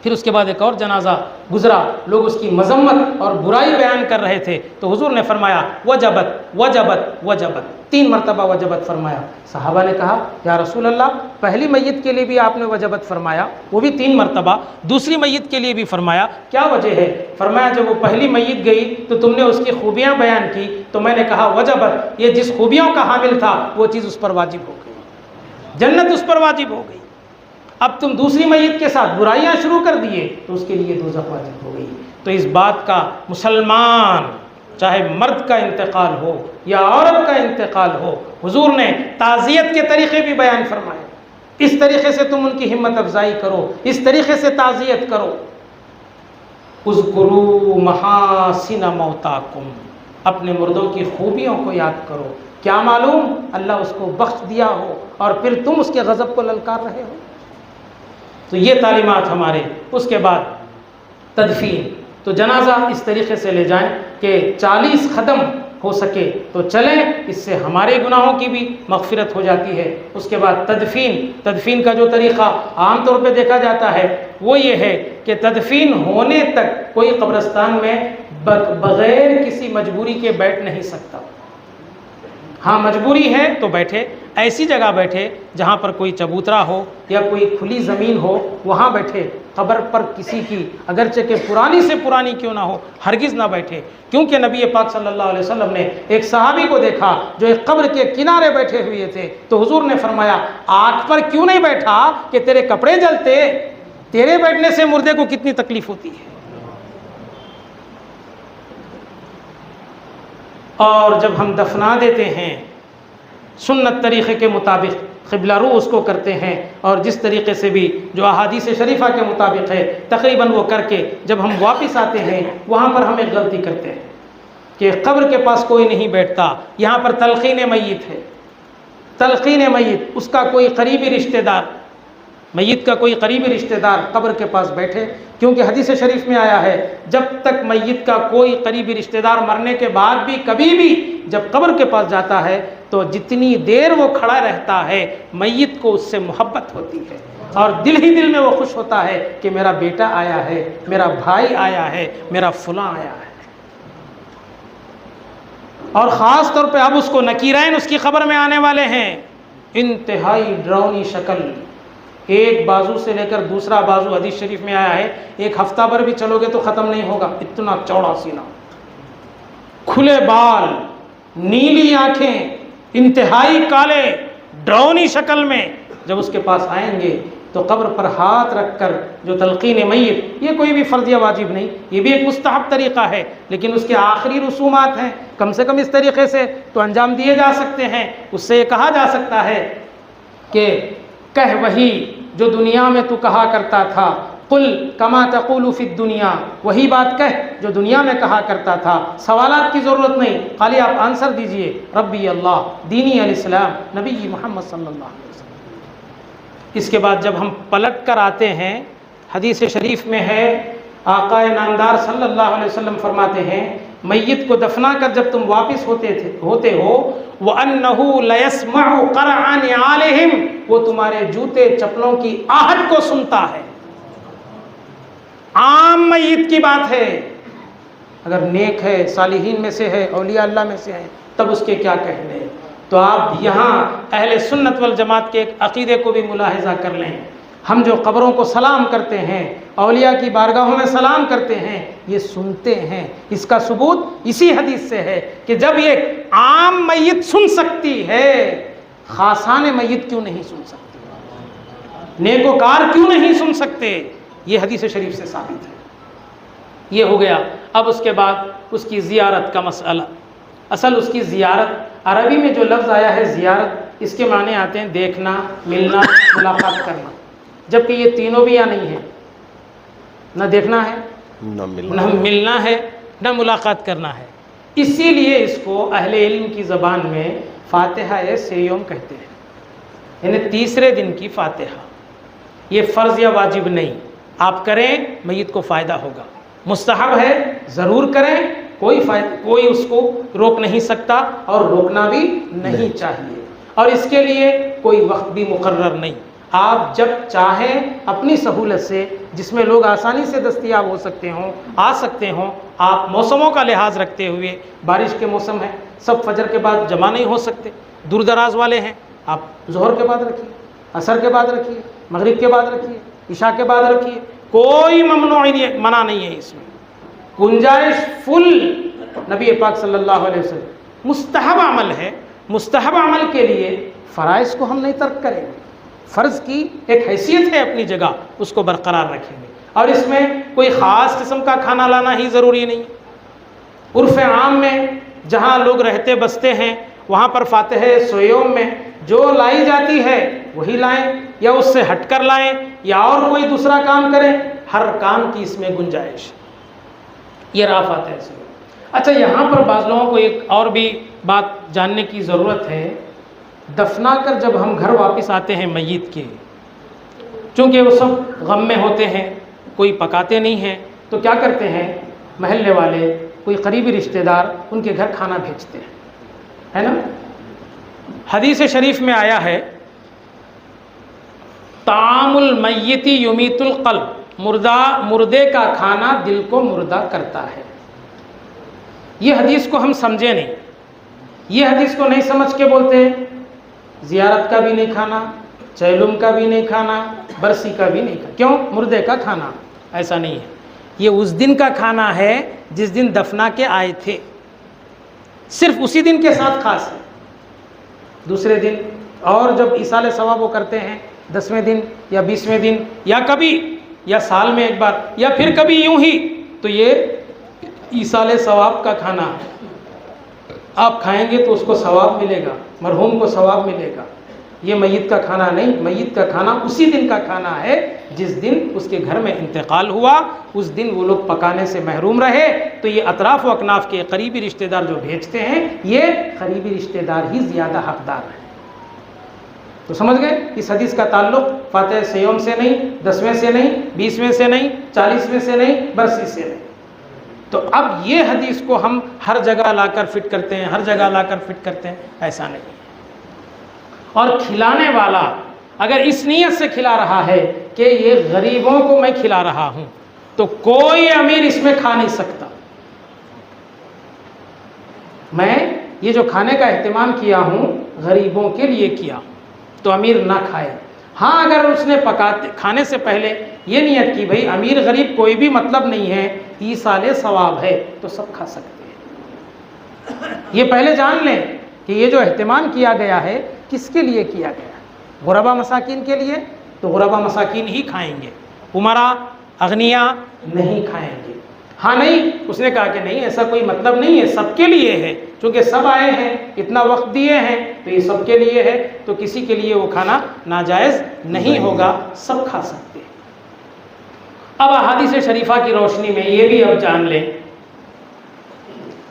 پھر اس کے بعد ایک اور جنازہ گزرا، لوگ اس کی مذمت اور برائی بیان کر رہے تھے، تو حضور نے فرمایا وجبت وجبت وجبت، 3 مرتبہ وجبت فرمایا۔ صحابہ نے کہا یا رسول اللہ، پہلی میت کے لیے بھی آپ نے وجبت فرمایا، وہ بھی 3 مرتبہ، دوسری میت کے لیے بھی فرمایا، کیا وجہ ہے؟ فرمایا جب وہ پہلی میت گئی تو تم نے اس کی خوبیاں بیان کی، تو میں نے کہا وجبت، یہ جس خوبیوں کا حامل تھا وہ چیز اس پر واجب ہو گئی، جنت اس پر واجب ہو گئی۔ اب تم دوسری میت کے ساتھ برائیاں شروع کر دیے تو اس کے لیے دوزخ واجب ہو گئی۔ تو اس بات کا مسلمان، چاہے مرد کا انتقال ہو یا عورت کا انتقال ہو، حضور نے تعزیت کے طریقے بھی بیان فرمائے، اس طریقے سے تم ان کی ہمت افزائی کرو، اس طریقے سے تعزیت کرو۔ اذکروا محاسن موتاکم، اپنے مردوں کی خوبیوں کو یاد کرو، کیا معلوم اللہ اس کو بخش دیا ہو اور پھر تم اس کے غضب کو للکار رہے ہو۔ تو یہ تعلیمات ہمارے۔ اس کے بعد تدفین، تو جنازہ اس طریقے سے لے جائیں کہ 40 قدم ہو سکے تو چلیں، اس سے ہمارے گناہوں کی بھی مغفرت ہو جاتی ہے۔ اس کے بعد تدفین کا جو طریقہ عام طور پہ دیکھا جاتا ہے وہ یہ ہے کہ تدفین ہونے تک کوئی قبرستان میں بغیر کسی مجبوری کے بیٹھ نہیں سکتا۔ ہاں مجبوری ہے تو بیٹھے، ایسی جگہ بیٹھے جہاں پر کوئی چبوترا ہو یا کوئی کھلی زمین ہو، وہاں بیٹھے۔ قبر پر کسی کی اگرچہ کہ پرانی سے پرانی کیوں نہ ہو ہرگز نہ بیٹھے، کیونکہ نبی پاک صلی اللہ علیہ وسلم نے ایک صحابی کو دیکھا جو ایک قبر کے کنارے بیٹھے ہوئے تھے، تو حضور نے فرمایا آگ پر کیوں نہیں بیٹھا کہ تیرے کپڑے جلتے، تیرے بیٹھنے سے مردے کو کتنی تکلیف ہوتی ہے۔ اور جب ہم دفنا دیتے ہیں سنت طریقے کے مطابق، قبلہ رو اس کو کرتے ہیں، اور جس طریقے سے بھی جو احادیث شریفہ کے مطابق ہے تقریباً وہ کر کے جب ہم واپس آتے ہیں، وہاں پر ہم ایک غلطی کرتے ہیں کہ قبر کے پاس کوئی نہیں بیٹھتا۔ یہاں پر تلقین میت ہے، تلقین میت، اس کا کوئی قریبی رشتہ دار، میت کا کوئی قریبی رشتہ دار قبر کے پاس بیٹھے، کیونکہ حدیث شریف میں آیا ہے جب تک میت کا کوئی قریبی رشتہ دار مرنے کے بعد بھی کبھی بھی جب قبر کے پاس جاتا ہے تو جتنی دیر وہ کھڑا رہتا ہے میت کو اس سے محبت ہوتی ہے، اور دل ہی دل میں وہ خوش ہوتا ہے کہ میرا بیٹا آیا ہے، میرا بھائی آیا ہے، میرا فلاں آیا ہے۔ اور خاص طور پہ اب اس کو نکیرین اس کی خبر میں آنے والے ہیں، انتہائی ڈراؤنی شکل، ایک بازو سے لے کر دوسرا بازو، حدیث شریف میں آیا ہے ایک ہفتہ بھر بھی چلو گے تو ختم نہیں ہوگا، اتنا چوڑا سینہ، کھلے بال، نیلی آنکھیں، انتہائی کالے، ڈراؤنی شکل میں جب اس کے پاس آئیں گے تو قبر پر ہاتھ رکھ کر جو تلقین میت، یہ کوئی بھی فرضیہ واجب نہیں، یہ بھی ایک مستحب طریقہ ہے، لیکن اس کے آخری رسومات ہیں، کم سے کم اس طریقے سے تو انجام دیے جا سکتے ہیں۔ اس سے یہ کہا جا سکتا ہے کہ کہہ وہی جو دنیا میں تو کہا کرتا تھا، قل کما تقول فی الدنیا، وہی بات کہہ جو دنیا میں کہا کرتا تھا، سوالات کی ضرورت نہیں، خالی آپ آنسر دیجئے، ربی اللہ، دینی الاسلام، نبی محمد صلی اللہ علیہ وسلم۔ اس کے بعد جب ہم پلٹ کر آتے ہیں، حدیث شریف میں ہے آقا نامدار صلی اللہ علیہ وسلم فرماتے ہیں میت کو دفنا کر جب تم واپس ہوتے ہو وَأَنَّهُ لَيَسْمَعُ قَرْعَ نِعَالِهِمْ، وہ تمہارے جوتے چپلوں کی آہٹ کو سنتا ہے۔ عام میت کی بات ہے، اگر نیک ہے، صالحین میں سے ہے، اولیاء اللہ میں سے ہے، تب اس کے کیا کہنے۔ تو آپ یہاں اہل سنت والجماعت کے ایک عقیدے کو بھی ملاحظہ کر لیں، ہم جو قبروں کو سلام کرتے ہیں، اولیاء کی بارگاہوں میں سلام کرتے ہیں، یہ سنتے ہیں۔ اس کا ثبوت اسی حدیث سے ہے کہ جب یہ عام میت سن سکتی ہے، خاصان میت کیوں نہیں سن سکتے، نیکوکار کیوں نہیں سن سکتے، یہ حدیث شریف سے ثابت ہے۔ یہ ہو گیا۔ اب اس کے بعد اس کی زیارت کا مسئلہ۔ اصل اس کی زیارت، عربی میں جو لفظ آیا ہے زیارت، اس کے معنی آتے ہیں دیکھنا، ملنا، ملاقات کرنا، جبکہ یہ تینوں بھی یا نہیں ہے، نہ دیکھنا ہے، نہ ملنا ہے، نہ ملاقات کرنا ہے۔ اسی لیے اس کو اہل علم کی زبان میں فاتحہ سیوم کہتے ہیں، یعنی تیسرے دن کی فاتحہ۔ یہ فرض یا واجب نہیں، آپ کریں میت کو فائدہ ہوگا، مستحب ہے ضرور کریں، کوئی اس کو روک نہیں سکتا اور روکنا بھی نہیں چاہیے، اور اس کے لیے کوئی وقت بھی مقرر نہیں۔ آپ جب چاہیں اپنی سہولت سے، جس میں لوگ آسانی سے دستیاب ہو سکتے ہوں، آ سکتے ہوں، آپ موسموں کا لحاظ رکھتے ہوئے، بارش کے موسم ہے، سب فجر کے بعد جمع نہیں ہو سکتے، دور دراز والے ہیں، آپ ظہر کے بعد رکھیے، عصر کے بعد رکھیے، مغرب کے بعد رکھیے، عشاء کے بعد رکھیے، کوئی منع نہیں ہے اس میں، گنجائش فل۔ نبی پاک صلی اللہ علیہ وسلم مستحب عمل ہے، مستحب عمل کے لیے فرائض کو ہم نہیں ترک کریں گے، فرض کی ایک حیثیت ہے اپنی جگہ، اس کو برقرار رکھیں گے، اور اس میں کوئی خاص قسم کا کھانا لانا ہی ضروری نہیں۔ عرف عام میں جہاں لوگ رہتے بستے ہیں وہاں پر فاتحہ سویوم میں جو لائی جاتی ہے وہی لائیں، یا اس سے ہٹ کر لائیں، یا اور کوئی دوسرا کام کریں، ہر کام کی اس میں گنجائش۔ یہ رہا فاتحہ سویوم۔ اچھا، یہاں پر بعض لوگوں کو ایک اور بھی بات جاننے کی ضرورت ہے۔ دفنا کر جب ہم گھر واپس آتے ہیں میت کے، چونکہ وہ سب غم میں ہوتے ہیں، کوئی پکاتے نہیں ہیں، تو کیا کرتے ہیں محلے والے، کوئی قریبی رشتہ دار ان کے گھر کھانا بھیجتے ہیں، ہے نا؟ حدیث شریف میں آیا ہے طعام المیت یمیت القلب، مردے کا کھانا دل کو مردہ کرتا ہے۔ یہ حدیث کو ہم سمجھے نہیں، یہ حدیث کو نہیں سمجھ کے بولتے ہیں زیارت کا بھی نہیں کھانا، چیلم کا بھی نہیں کھانا، برسی کا بھی نہیں کھانا۔ کیوں؟ مردے کا کھانا۔ ایسا نہیں ہے، یہ اس دن کا کھانا ہے جس دن دفنا کے آئے تھے، صرف اسی دن کے ساتھ خاص ہے۔ دوسرے دن اور جب ایصال ثواب وہ کرتے ہیں 10ویں دن یا 20ویں دن، یا کبھی یا سال میں ایک بار، یا پھر کبھی یوں ہی، تو یہ ایصال ثواب کا کھانا ہے۔ آپ کھائیں گے تو اس کو ثواب ملے گا، مرحوم کو ثواب ملے گا۔ یہ میت کا کھانا نہیں، میت کا کھانا اسی دن کا کھانا ہے جس دن اس کے گھر میں انتقال ہوا، اس دن وہ لوگ پکانے سے محروم رہے، تو یہ اطراف و اکناف کے قریبی رشتہ دار جو بھیجتے ہیں، یہ قریبی رشتہ دار ہی زیادہ حقدار ہیں۔ تو سمجھ گئے؟ اس حدیث کا تعلق فاتحہ سیوم سے نہیں، 10ویں سے نہیں، 20ویں سے نہیں، 40ویں سے نہیں، برسی سے نہیں۔ تو اب یہ حدیث کو ہم ہر جگہ لا کر فٹ کرتے ہیں، ہر جگہ لا کر فٹ کرتے ہیں، ایسا نہیں۔ اور کھلانے والا اگر اس نیت سے کھلا رہا ہے کہ یہ غریبوں کو میں کھلا رہا ہوں، تو کوئی امیر اس میں کھا نہیں سکتا۔ میں یہ جو کھانے کا اہتمام کیا ہوں غریبوں کے لیے کیا ہوں، تو امیر نہ کھائے۔ ہاں، اگر اس نے کھانے سے پہلے یہ نیت کی بھئی امیر غریب کوئی بھی مطلب نہیں ہے، ایصال ثواب ہے، تو سب کھا سکتے ہیں۔ یہ پہلے جان لیں کہ یہ جو اہتمام کیا گیا ہے کس کے لیے کیا گیا ہے؟ غربا مساکین کے لیے، تو غربا مساکین ہی کھائیں گے، عمرا اغنیا نہیں کھائیں گے۔ ہاں نہیں، اس نے کہا کہ نہیں ایسا کوئی مطلب نہیں ہے، سب کے لیے ہے، چونکہ سب آئے ہیں، اتنا وقت دیے ہیں، تو یہ سب کے لیے ہے، تو کسی کے لیے وہ کھانا ناجائز نہیں ہوگا، سب کھا سکتے ہیں۔ اب احادیث شریفہ کی روشنی میں یہ بھی اب جان لیں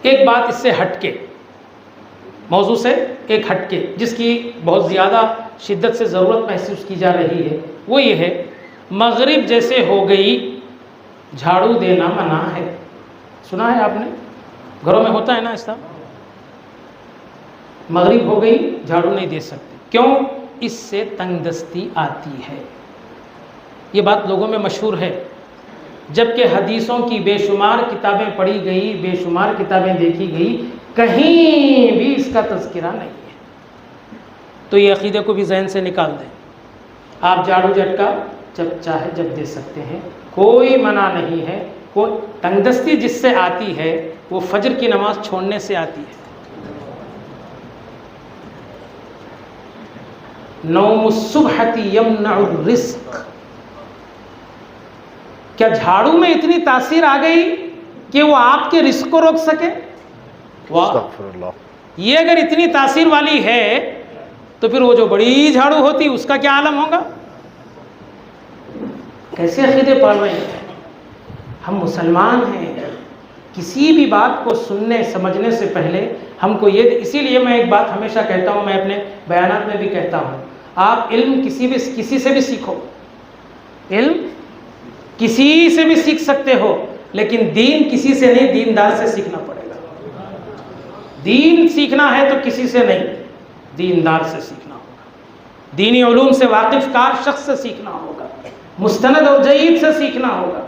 ایک بات، اس سے ہٹ کے، موضوع سے ایک ہٹ کے، جس کی بہت زیادہ شدت سے ضرورت محسوس کی جا رہی ہے، وہ یہ ہے مغرب جیسے ہو گئی جھاڑو دینا منع ہے۔ سنا ہے آپ نے؟ گھروں میں ہوتا ہے نا ایسا، مغرب ہو گئی جھاڑو نہیں دے سکتے، کیوں؟ اس سے تنگ دستی آتی ہے۔ یہ بات لوگوں میں مشہور ہے، جبکہ حدیثوں کی بے شمار کتابیں پڑھی گئی، بے شمار کتابیں دیکھی گئی، کہیں بھی اس کا تذکرہ نہیں ہے۔ تو یہ عقیدے کو بھی ذہن سے نکال دیں۔ آپ جھاڑو جھٹکا جب چاہے جب دے سکتے ہیں، کوئی منع نہیں ہے۔ کوئی تنگ دستی جس سے آتی ہے وہ فجر کی نماز چھوڑنے سے آتی ہے۔ نوم الصبحۃ یمنع الرزق، کیا جھاڑو میں اتنی تاثیر آ گئی کہ وہ آپ کے رزق کو روک سکے؟ واہ، یہ اگر اتنی تاثیر والی ہے تو پھر وہ جو بڑی جھاڑو ہوتی اس کا کیا عالم ہوگا؟ کیسے عقیدے پال رہے ہیں ہم؟ مسلمان ہیں، کسی بھی بات کو سننے سمجھنے سے پہلے ہم کو یہ، اسی لیے میں ایک بات ہمیشہ کہتا ہوں، میں اپنے بیانات میں بھی کہتا ہوں، آپ علم کسی سے بھی سیکھو، علم کسی سے بھی سیکھ سکتے ہو، لیکن دین کسی سے نہیں، دیندار سے سیکھنا پڑے گا۔ دین سیکھنا ہے تو کسی سے نہیں، دیندار سے سیکھنا ہوگا۔ دینی علوم سے واقف کار شخص سے سیکھنا ہوگا، مستند اور جید سے سیکھنا ہوگا۔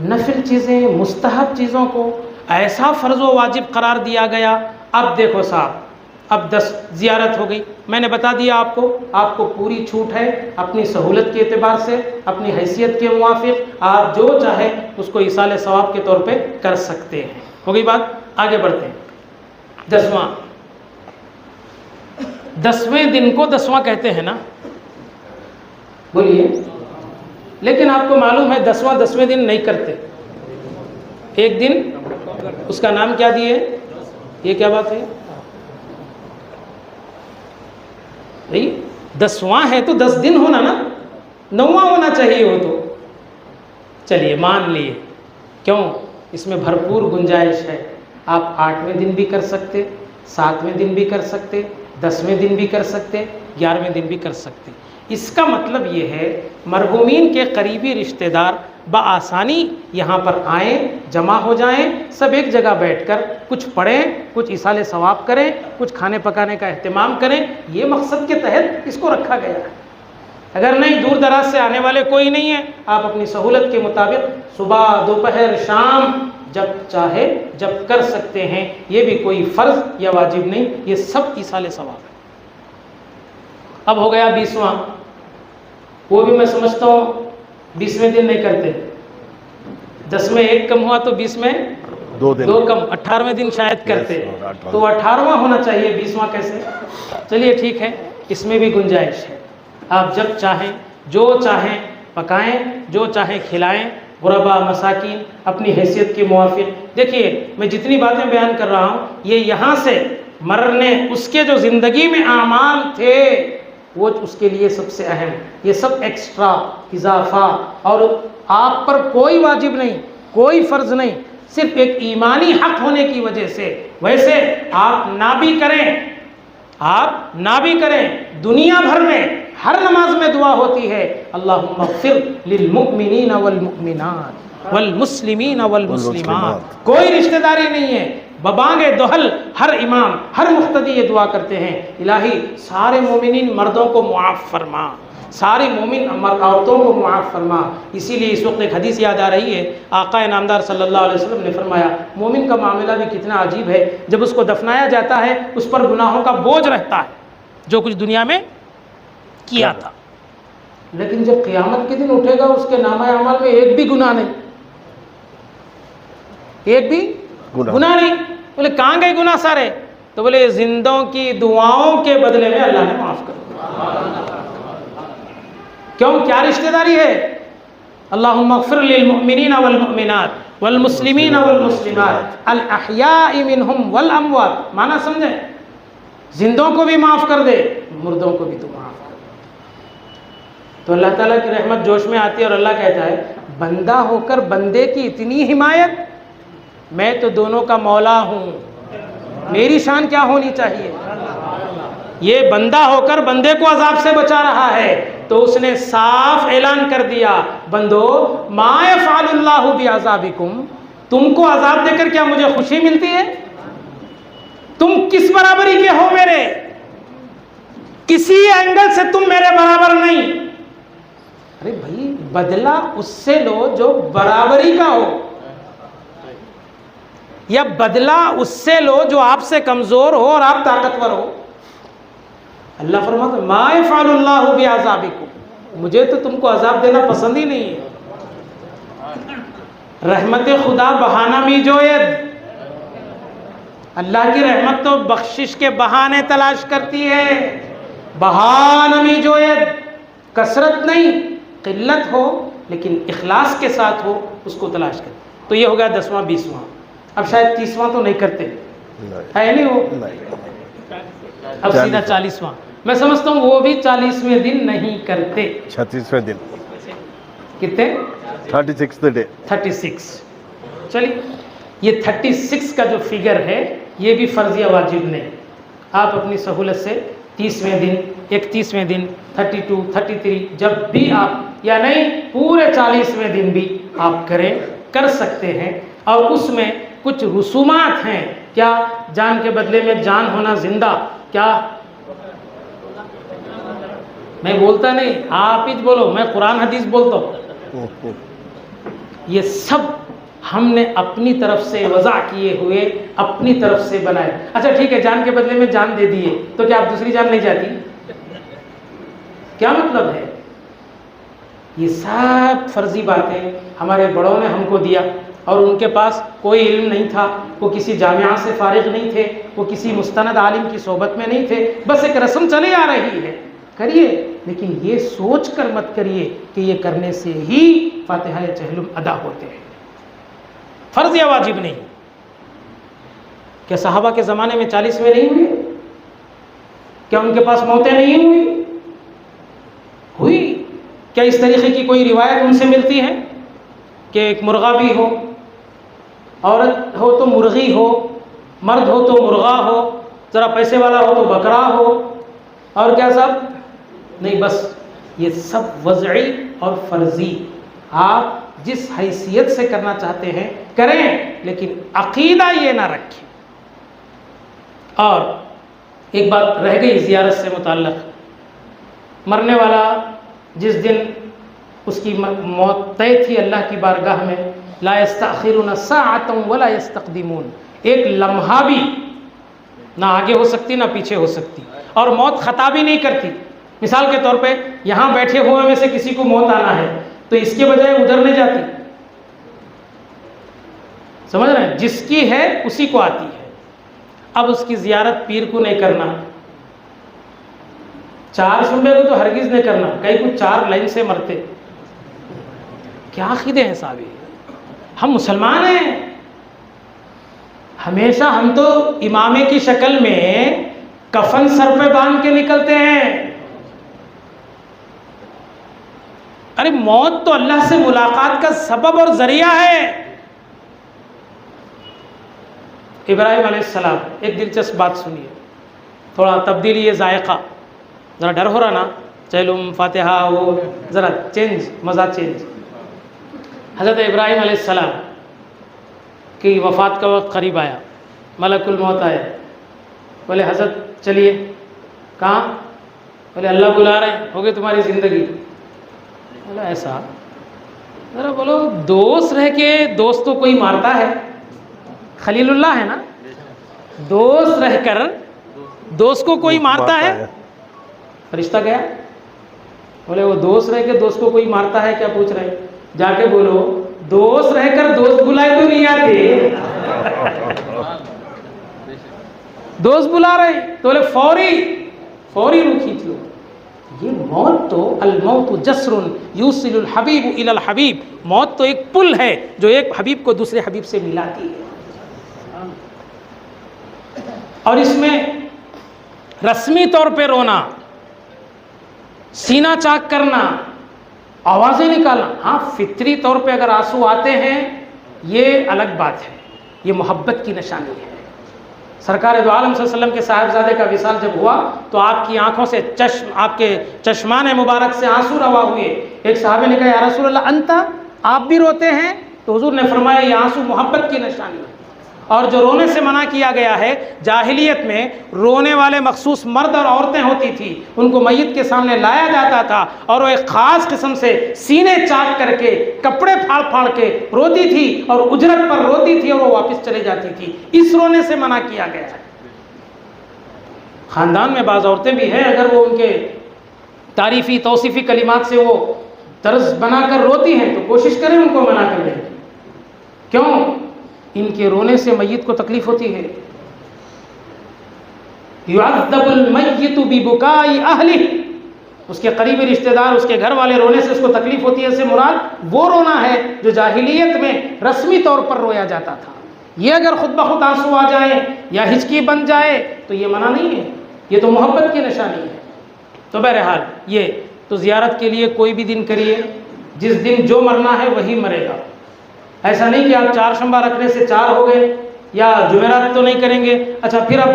نفل چیزیں، مستحب چیزوں کو ایسا فرض و واجب قرار دیا گیا۔ اب دیکھو صاحب، اب 10 زیارت ہو گئی، میں نے بتا دیا آپ کو پوری چھوٹ ہے، اپنی سہولت کے اعتبار سے، اپنی حیثیت کے موافق آپ جو چاہے اس کو ایصال ثواب کے طور پہ کر سکتے ہیں۔ ہو گئی بات، آگے بڑھتے ہیں۔ 10ویں دن کو 10واں کہتے ہیں نا، بولیے، لیکن آپ کو معلوم ہے 10ویں دن نہیں کرتے، ایک دن اس کا نام کیا دیے؟ یہ کیا بات ہے بھائی؟ 10واں ہے تو 10 دن ہونا نا، 9واں ہونا چاہیے ہو تو چلیے مان لیے، کیوں؟ اس میں بھرپور گنجائش ہے، آپ 8ویں دن بھی کر سکتے، 7ویں دن بھی کر سکتے، 10ویں دن بھی کر سکتے، 11ویں دن بھی کر سکتے۔ اس کا مطلب یہ ہے مرحومین کے قریبی رشتہ دار بآسانی یہاں پر آئیں، جمع ہو جائیں، سب ایک جگہ بیٹھ کر کچھ پڑھیں، کچھ ایصال ثواب کریں، کچھ کھانے پکانے کا اہتمام کریں، یہ مقصد کے تحت اس کو رکھا گیا ہے۔ اگر نہیں، دور دراز سے آنے والے کوئی نہیں ہے، آپ اپنی سہولت کے مطابق صبح، دوپہر، شام جب چاہے جب کر سکتے ہیں، یہ بھی کوئی فرض یا واجب نہیں، یہ سب ایصال ثواب ہے۔ اب ہو گیا 20واں، وہ بھی میں سمجھتا ہوں 20ویں دن نہیں کرتے، 10 میں 1 کم ہوا تو 20 میں 2 کم، 18ویں دن شاید کرتے، تو 18واں ہونا چاہیے، 20واں کیسے؟ چلیے ٹھیک ہے، اس میں بھی گنجائش ہے، آپ جب چاہیں جو چاہیں پکائیں، جو چاہیں کھلائیں، غربا مساکین اپنی حیثیت کے موافق۔ دیکھیے میں جتنی باتیں بیان کر رہا ہوں یہ یہاں سے مرنے اس کے جو زندگی میں اعمال تھے وہ اس کے لیے سب سے اہم، یہ سب ایکسٹرا اضافہ، اور آپ پر کوئی واجب نہیں، کوئی فرض نہیں، صرف ایک ایمانی حق ہونے کی وجہ سے۔ ویسے آپ نہ بھی کریں، دنیا بھر میں ہر نماز میں دعا ہوتی ہے، اللہم اغفر للمؤمنین والمؤمنات والمسلمین والمسلمات، کوئی رشتہ داری نہیں ہے، ببانگ دہل ہر امام ہر مقتدی یہ دعا کرتے ہیں، الہی سارے مومنین مردوں کو معاف فرما، ساری مومن عورتوں کو معاف فرما۔ اسی لیے اس وقت ایک حدیث یاد آ رہی ہے، آقا نامدار صلی اللہ علیہ وسلم نے فرمایا مومن کا معاملہ بھی کتنا عجیب ہے، جب اس کو دفنایا جاتا ہے اس پر گناہوں کا بوجھ رہتا ہے جو کچھ دنیا میں کیا تھا، لیکن جب قیامت کے دن اٹھے گا اس کے نامہ اعمال میں ایک بھی گناہ نہیں، ایک بھی گناہ نہیں۔ بولے کہاں گئے گناہ سارے؟ تو بولے زندوں کی دعاؤں کے بدلے میں اللہ نے معاف کر دیا۔ کیوں؟ کیا رشتہ داری ہے؟ اللہم اغفر للمؤمنین والمؤمنات والمسلمین والمسلمات الاحیاء منہم والاموات، معنی سمجھیں، زندوں کو بھی معاف کر دے، مردوں کو بھی تو معاف کر دے۔ تو اللہ تعالیٰ کی رحمت جوش میں آتی ہے اور اللہ کہتا ہے بندہ ہو کر بندے کی اتنی حمایت، میں تو دونوں کا مولا ہوں، میری شان کیا ہونی چاہیے؟ یہ بندہ ہو کر بندے کو عذاب سے بچا رہا ہے تو اس نے صاف اعلان کر دیا بندو ما یفعل اللہ بعذابکم، تم کو عذاب دے کر کیا مجھے خوشی ملتی ہے؟ تم کس برابری کے ہو میرے؟ کسی اینگل سے تم میرے برابر نہیں۔ ارے بھائی بدلہ اس سے لو جو برابری کا ہو، یا بدلہ اس سے لو جو آپ سے کمزور ہو اور آپ طاقتور ہو۔ اللہ فرماتا ہے ما یفعل اللہ بعذابکم، مجھے تو تم کو عذاب دینا پسند ہی نہیں ہے۔ رحمت خدا بہانہ می جوید، اللہ کی رحمت تو بخشش کے بہانے تلاش کرتی ہے، بہانہ می جوید، کثرت نہیں، قلت ہو لیکن اخلاص کے ساتھ ہو اس کو تلاش کرتے۔ تو یہ ہو گیا 10واں 20واں، اب شاید 30واں تو نہیں کرتے ہے نہیں وہ، اب سیدھا 40واں، میں سمجھتا ہوں وہ بھی 40ویں دن نہیں کرتے، 36ویں دن، کتنے؟ 36 ڈے، 36۔ چلیے یہ 36 کا جو فگر ہے یہ بھی فرض یا واجب نہیں، آپ اپنی سہولت سے 30ویں دن، 31ویں دن، 32، 33 جب بھی آپ، یا نہیں پورے 40ویں دن بھی آپ کر سکتے ہیں۔ اور اس میں کچھ رسومات ہیں، کیا؟ جان کے بدلے میں جان ہونا زندہ، کیا؟ میں بولتا نہیں، آپ ہی بولو، میں قرآن حدیث بولتا ہوں. یہ سب ہم نے اپنی طرف سے وضع کیے ہوئے، اپنی طرف سے بنائے. اچھا ٹھیک ہے، جان کے بدلے میں جان دے دیے تو کیا اب دوسری جان نہیں جاتی؟ کیا مطلب ہے؟ یہ سب فرضی باتیں ہمارے بڑوں نے ہم کو دیا، اور ان کے پاس کوئی علم نہیں تھا، وہ کسی جامعہ سے فارغ نہیں تھے، وہ کسی مستند عالم کی صحبت میں نہیں تھے، بس ایک رسم چلی آ رہی ہے، کریے، لیکن یہ سوچ کر مت کریے کہ یہ کرنے سے ہی فاتحہ چہلم ادا ہوتے ہیں. فرض یا واجب نہیں. کیا صحابہ کے زمانے میں 40ویں نہیں ہوئے؟ کیا ان کے پاس موتیں نہیں ہوئی؟ ہوئی. کیا اس طریقے کی کوئی روایت ان سے ملتی ہے کہ ایک مرغا بھی ہو، عورت ہو تو مرغی ہو، مرد ہو تو مرغا ہو، ذرا پیسے والا ہو تو بکرا ہو، اور کیا سب نہیں؟ بس یہ سب وضعی اور فرضی. آپ جس حیثیت سے کرنا چاہتے ہیں کریں، لیکن عقیدہ یہ نہ رکھیں. اور ایک بات رہ گئی زیارت سے متعلق. مرنے والا جس دن اس کی موت طے تھی اللہ کی بارگاہ میں، لا یستأخرون ساعۃ ولا یستقدمون، ایک لمحہ بھی نہ آگے ہو سکتی نہ پیچھے ہو سکتی، اور موت خطا بھی نہیں کرتی. مثال کے طور پہ یہاں بیٹھے ہوئے میں سے کسی کو موت آنا ہے تو اس کے بجائے ادھر نہیں جاتی. سمجھ رہے ہیں؟ جس کی ہے اسی کو آتی ہے. اب اس کی زیارت پیر کو نہیں کرنا، 4 شنبے کو تو ہرگز نہیں کرنا، کئی کچھ 4 لائن سے مرتے. کیا عقیدے ہیں صاحب؟ ہم مسلمان ہیں. ہمیشہ ہم تو امامے کی شکل میں کفن سر پہ باندھ کے نکلتے ہیں. ارے موت تو اللہ سے ملاقات کا سبب اور ذریعہ ہے. ابراہیم علیہ السلام، ایک دلچسپ بات سنیے، تھوڑا تبدیلی ذائقہ، ذرا ڈر ہو رہا نا، چہلم فاتحہ وہ ذرا چینج، مزہ چینج. حضرت ابراہیم علیہ السلام کی وفات کا وقت قریب آیا، ملک الموت آئے، بولے حضرت چلیے. کہاں؟ بولے اللہ بلا رہے ہیں، ہوگی تمہاری زندگی. بولا ایسا؟ ذرا بولو، دوست رہ کے دوست کو کوئی مارتا ہے؟ خلیل اللہ ہے نا، دوست رہ کر دوست کو کوئی مارتا ہے؟ فرشتہ گیا، بولے وہ دوست رہ کے دوست کو کوئی مارتا ہے کیا پوچھ رہے؟ جا کے بولو دوست رہ کر دوست بلائے تو نہیں آتے. دوست بلا رہے تو بولے فوری روح کھینچ لو. یہ موت تو الموت جسر یوصل الحبیب الی الحبیب، موت تو ایک پل ہے جو ایک حبیب کو دوسرے حبیب سے ملاتی ہے. اور اس میں رسمی طور پہ رونا، سینہ چاک کرنا، آوازیں نکالنا، ہاں فطری طور پہ اگر آنسو آتے ہیں یہ الگ بات ہے، یہ محبت کی نشانی ہے. سرکار دو عالم صلی اللہ علیہ وسلم کے صاحبزادے کا وصال جب ہوا تو آپ کی آنکھوں سے آپ کے چشمان مبارک سے آنسو روا ہوئے. ایک صحابی نے کہا یا رسول اللہ انتا، آپ بھی روتے ہیں؟ تو حضور نے فرمایا یہ آنسو محبت کی نشانی ہے. اور جو رونے سے منع کیا گیا ہے، جاہلیت میں رونے والے مخصوص مرد اور عورتیں ہوتی تھی، ان کو میت کے سامنے لایا جاتا تھا اور وہ ایک خاص قسم سے سینے چاک کر کے کپڑے پھاڑ پھاڑ کے روتی تھی اور اجرت پر روتی تھی اور وہ واپس چلے جاتی تھی. اس رونے سے منع کیا گیا ہے. خاندان میں بعض عورتیں بھی ہیں، اگر وہ ان کے تعریفی توصیفی کلمات سے وہ طرز بنا کر روتی ہیں تو کوشش کریں ان کو منع کر دیں. کیوں؟ ان کے رونے سے میت کو تکلیف ہوتی ہے. یعذب المیت ببکاء اہلہ، اس کے قریبی رشتہ دار، اس کے گھر والے رونے سے اس کو تکلیف ہوتی ہے. اس سے مراد وہ رونا ہے جو جاہلیت میں رسمی طور پر رویا جاتا تھا. یہ اگر خود بخود آنسو آ جائے یا ہچکی بن جائے تو یہ منع نہیں ہے، یہ تو محبت کی نشانی ہے. تو بہرحال یہ تو زیارت کے لیے کوئی بھی دن کریے، جس دن جو مرنا ہے وہی مرے گا. ایسا نہیں کہ آپ 4 شنبہ رکھنے سے 4 ہو گئے یا جمعرات تو نہیں کریں گے. اچھا پھر اب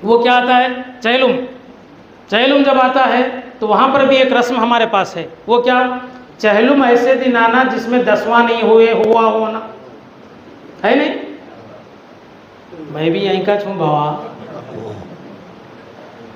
وہ کیا آتا ہے؟ چہلم جب آتا ہے تو وہاں پر بھی ایک رسم ہمارے پاس ہے. وہ کیا؟ چہلم ایسے دن آنا جس میں 10واں نہیں ہوا ہونا ہے. نہیں میں بھی یہیں کا چھوں بھوا.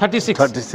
36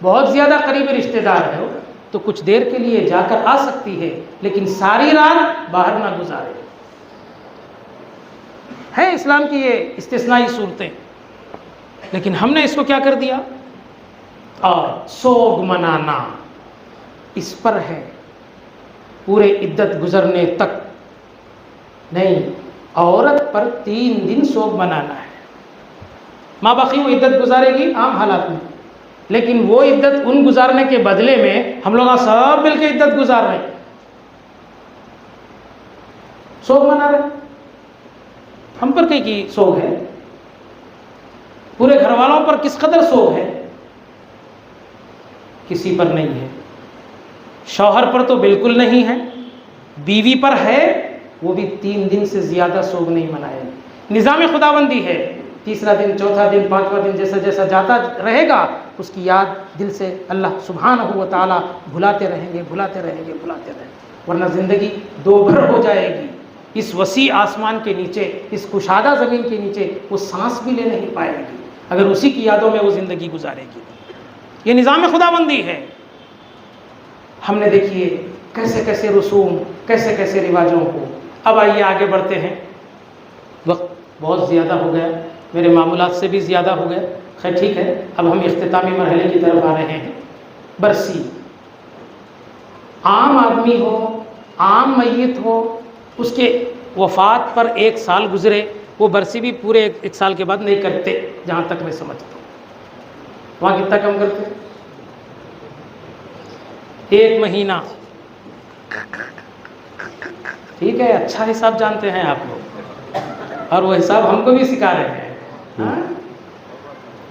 بہت زیادہ قریبی رشتہ دار ہے تو کچھ دیر کے لیے جا کر آ سکتی ہے، لیکن ساری رات باہر نہ گزارے۔ ہے اسلام کی یہ استثنائی صورتیں، لیکن ہم نے اس کو کیا کر دیا؟ اور سوگ منانا اس پر ہے پورے عدت گزرنے تک نہیں، عورت پر 3 دن سوگ منانا ہے۔ ماں باقی وہ عدت گزارے گی عام حالات میں، لیکن وہ عدت ان گزارنے کے بدلے میں ہم لوگ سب مل کے عدت گزار رہے ہیں، سوگ منا رہے ہیں۔ ہم پر کئی کی سوگ ہے، پورے گھر والوں پر کس قدر سوگ ہے؟ کسی پر نہیں ہے۔ شوہر پر تو بالکل نہیں ہے، بیوی پر ہے، وہ بھی 3 دن سے زیادہ سوگ نہیں منائے گی۔ نظام خداوندی ہے، 3 دن، 4 دن، 5واں دن جیسا جیسا جاتا رہے گا اس کی یاد دل سے اللہ سبحانہ و تعالی بھلاتے رہیں گے، بھلاتے رہیں گے، بھلاتے رہیں گے، ورنہ زندگی دوبھر ہو جائے گی۔ اس وسیع آسمان کے نیچے، اس کشادہ زمین کے نیچے وہ سانس بھی لے نہیں پائے گی اگر اسی کی یادوں میں وہ زندگی گزارے گی۔ یہ نظام خداوندی ہے۔ ہم نے دیکھیے کیسے کیسے رسوم، کیسے کیسے رواجوں کو۔ اب آئیے آگے بڑھتے ہیں، وقت بہت زیادہ ہو گیا، میرے معمولات سے بھی زیادہ ہو گیا، خیر ٹھیک ہے، اب ہم اختتامی مرحلے کی طرف آ رہے ہیں۔ برسی، عام آدمی ہو، عام میت ہو، اس کے وفات پر 1 سال گزرے، وہ برسی بھی پورے 1 سال کے بعد نہیں کرتے، جہاں تک میں سمجھتا ہوں۔ وہاں کتنا کم کرتے؟ 1 مہینہ۔ ٹھیک ہے، اچھا حساب جانتے ہیں آپ لوگ، اور وہ حساب ہم کو بھی سکھا رہے ہیں۔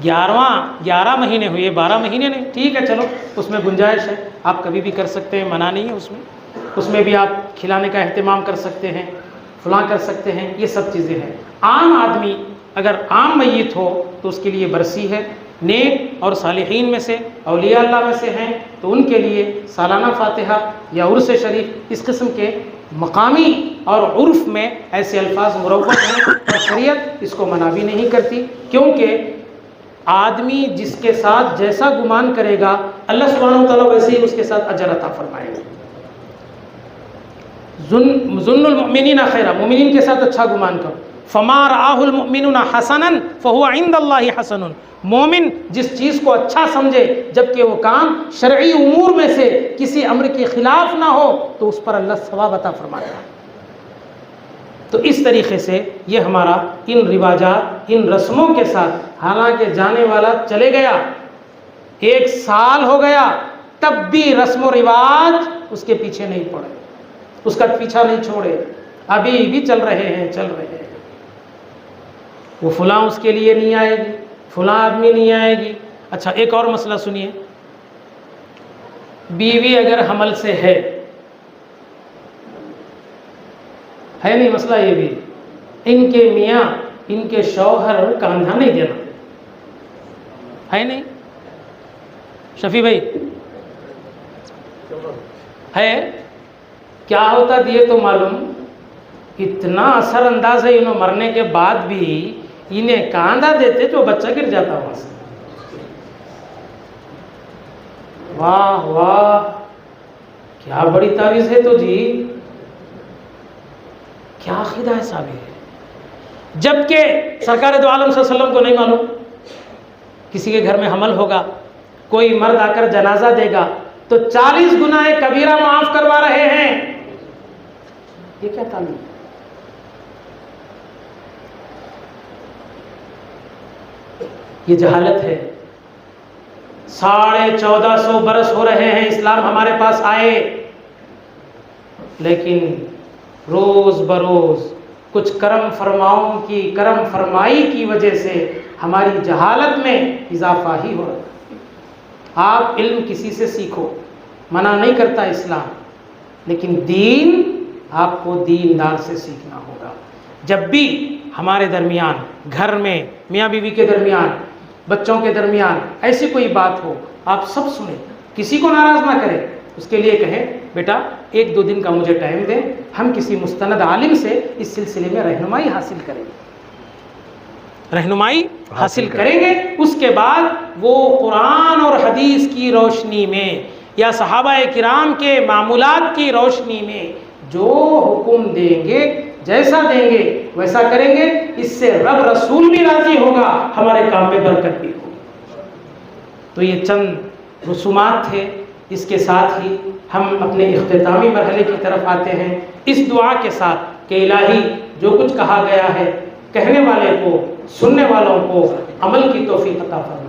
11 مہینے ہوئے، 12 مہینے نہیں، ٹھیک ہے، چلو اس میں گنجائش ہے، آپ کبھی بھی کر سکتے ہیں، منع نہیں ہے اس میں بھی آپ کھلانے کا اہتمام کر سکتے ہیں، فلاں کر سکتے ہیں، یہ سب چیزیں ہیں۔ عام آدمی اگر عام میت ہو تو اس کے لیے برسی ہے۔ نیک اور صالحین میں سے، اولیاء اللہ میں سے ہیں تو ان کے لیے سالانہ فاتحہ یا عرس شریف، اس قسم کے مقامی اور عرف میں ایسے الفاظ مروت ہیں، اور شریعت اس کو منع بھی نہیں کرتی، کیونکہ آدمی جس کے ساتھ جیسا گمان کرے گا اللہ سبحانہ وتعالیٰ ویسے ہی اس کے ساتھ اجر عطا فرمائے گا۔ ظن المؤمنین خیرا، مومنین کے ساتھ اچھا گمان کرو۔ فما رآہ المؤمنون حسنا فہو عند اللہ حسن، مومن جس چیز کو اچھا سمجھے جبکہ وہ کام شرعی امور میں سے کسی امر کے خلاف نہ ہو تو اس پر اللہ ثواب عطا فرماتا ہے۔ تو اس طریقے سے یہ ہمارا ان رواجات، ان رسموں کے ساتھ، حالانکہ جانے والا چلے گیا، 1 سال ہو گیا، تب بھی رسم و رواج اس کے پیچھے نہیں پڑے، اس کا پیچھا نہیں چھوڑے، ابھی بھی چل رہے ہیں، چل رہے ہیں۔ وہ فلاں اس کے لیے نہیں آئے گی، فلاں آدمی نہیں آئے گی۔ اچھا ایک اور مسئلہ سنیے، بیوی اگر حمل سے ہے نہیں، مسئلہ یہ بھی، ان کے میاں، ان کے شوہر کاندھا نہیں دینا ہے نہیں؟ شفیع بھائی ہے کیا ہوتا دیے تو معلوم، اتنا اثر انداز ہے انہوں مرنے کے بعد بھی انہیں کاندھا دیتے جو بچہ گر جاتا وہاں سے۔ واہ واہ، کیا بڑی تعویذ ہے تو جی، کیا عقیدہ ہے صاحب ہے؟ جبکہ سرکار دو عالم صلی اللہ علیہ وسلم کو نہیں معلوم، کسی کے گھر میں حمل ہوگا، کوئی مرد آ کر جنازہ دے گا تو 40 گناہ کبیرہ معاف کروا رہے ہیں۔ یہ کیا تعلیم ہے؟ یہ جہالت ہے۔ 1450 برس ہو رہے ہیں اسلام ہمارے پاس آئے، لیکن روز بروز کچھ کرم فرمائی کی وجہ سے ہماری جہالت میں اضافہ ہی ہو رہا ہے۔ آپ علم کسی سے سیکھو، منع نہیں کرتا اسلام، لیکن دین آپ کو دیندار سے سیکھنا ہوگا۔ جب بھی ہمارے درمیان، گھر میں میاں بیوی کے درمیان، بچوں کے درمیان ایسی کوئی بات ہو، آپ سب سنیں، کسی کو ناراض نہ کریں، اس کے لیے کہیں بیٹا 1-2 دن کا مجھے ٹائم دیں، ہم کسی مستند عالم سے اس سلسلے میں رہنمائی حاصل کریں گے۔ رہنمائی حاصل کریں گے، اس کے بعد وہ قرآن اور حدیث کی روشنی میں یا صحابہ کرام کے معمولات کی روشنی میں جو حکم دیں گے، جیسا دیں گے ویسا کریں گے، اس سے رب رسول بھی راضی ہوگا، ہمارے کام میں برکت بھی ہوگی۔ تو یہ چند رسومات تھے، اس کے ساتھ ہی ہم اپنے اختتامی مرحلے کی طرف آتے ہیں، اس دعا کے ساتھ کہ الہی جو کچھ کہا گیا ہے کہنے والے کو، سننے والوں کو عمل کی توفیق عطا فرمائے۔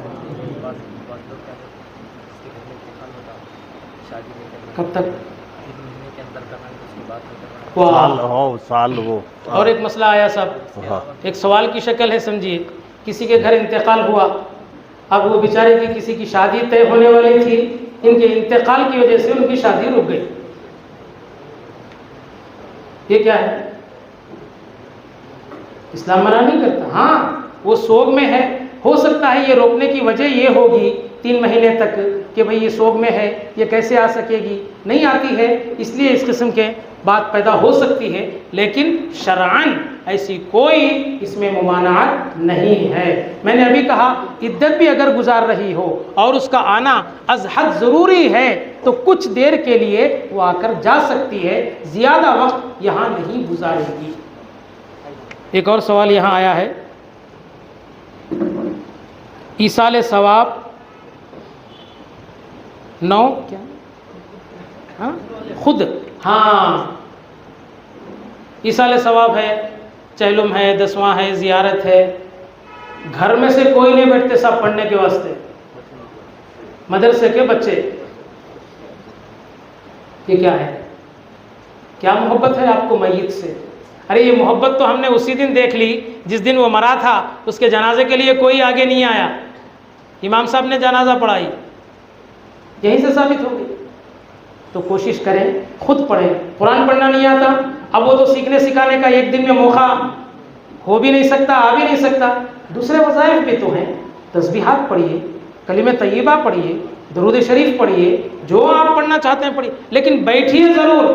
کب تک؟ سال وہ اور ایک مسئلہ آیا صاحب، ہاں ایک سوال کی شکل ہے، سمجھیے، کسی کے گھر انتقال ہوا، اب وہ بیچارے کی کسی کی شادی طے ہونے والی تھی، ان کے انتقال کی وجہ سے ان کی شادی رک گئی، یہ کیا ہے؟ اسلام منع نہیں کرتا، ہاں وہ سوگ میں ہے، ہو سکتا ہے یہ روکنے کی وجہ یہ ہوگی 3 مہینے تک کہ بھئی یہ سوگ میں ہے، یہ کیسے آ سکے گی، نہیں آتی ہے، اس لیے اس قسم کے بات پیدا ہو سکتی ہے، لیکن شرعاً ایسی کوئی اس میں ممانعت نہیں ہے۔ میں نے ابھی کہا عدت بھی اگر گزار رہی ہو اور اس کا آنا از حد ضروری ہے تو کچھ دیر کے لیے وہ آ کر جا سکتی ہے، زیادہ وقت یہاں نہیں گزارے گی۔ ایک اور سوال یہاں آیا ہے، ایصال ثواب 9 کیا ہاں خود، ہاں ایصال ثواب ہے، چہلم ہے، 10واں ہے، زیارت ہے، گھر میں سے کوئی نہیں بیٹھتے سب پڑھنے کے واسطے، مدرسے کے بچے، یہ کیا ہے؟ کیا محبت ہے آپ کو میت سے؟ ارے یہ محبت تو ہم نے اسی دن دیکھ لی جس دن وہ مرا تھا، اس کے جنازے کے لیے کوئی آگے نہیں آیا، امام صاحب نے جنازہ پڑھائی، یہیں سے ثابت ہو گئی۔ تو کوشش کریں خود پڑھیں، قرآن پڑھنا نہیں آتا، اب وہ تو سیکھنے سکھانے کا ایک دن میں موقع ہو بھی نہیں سکتا، آ بھی نہیں سکتا، دوسرے وظائف بھی تو ہیں، تسبیحات پڑھیے، کلمہ طیبہ پڑھیے، درود شریف پڑھیے، جو آپ پڑھنا چاہتے ہیں پڑھیے، لیکن بیٹھیے ضرور،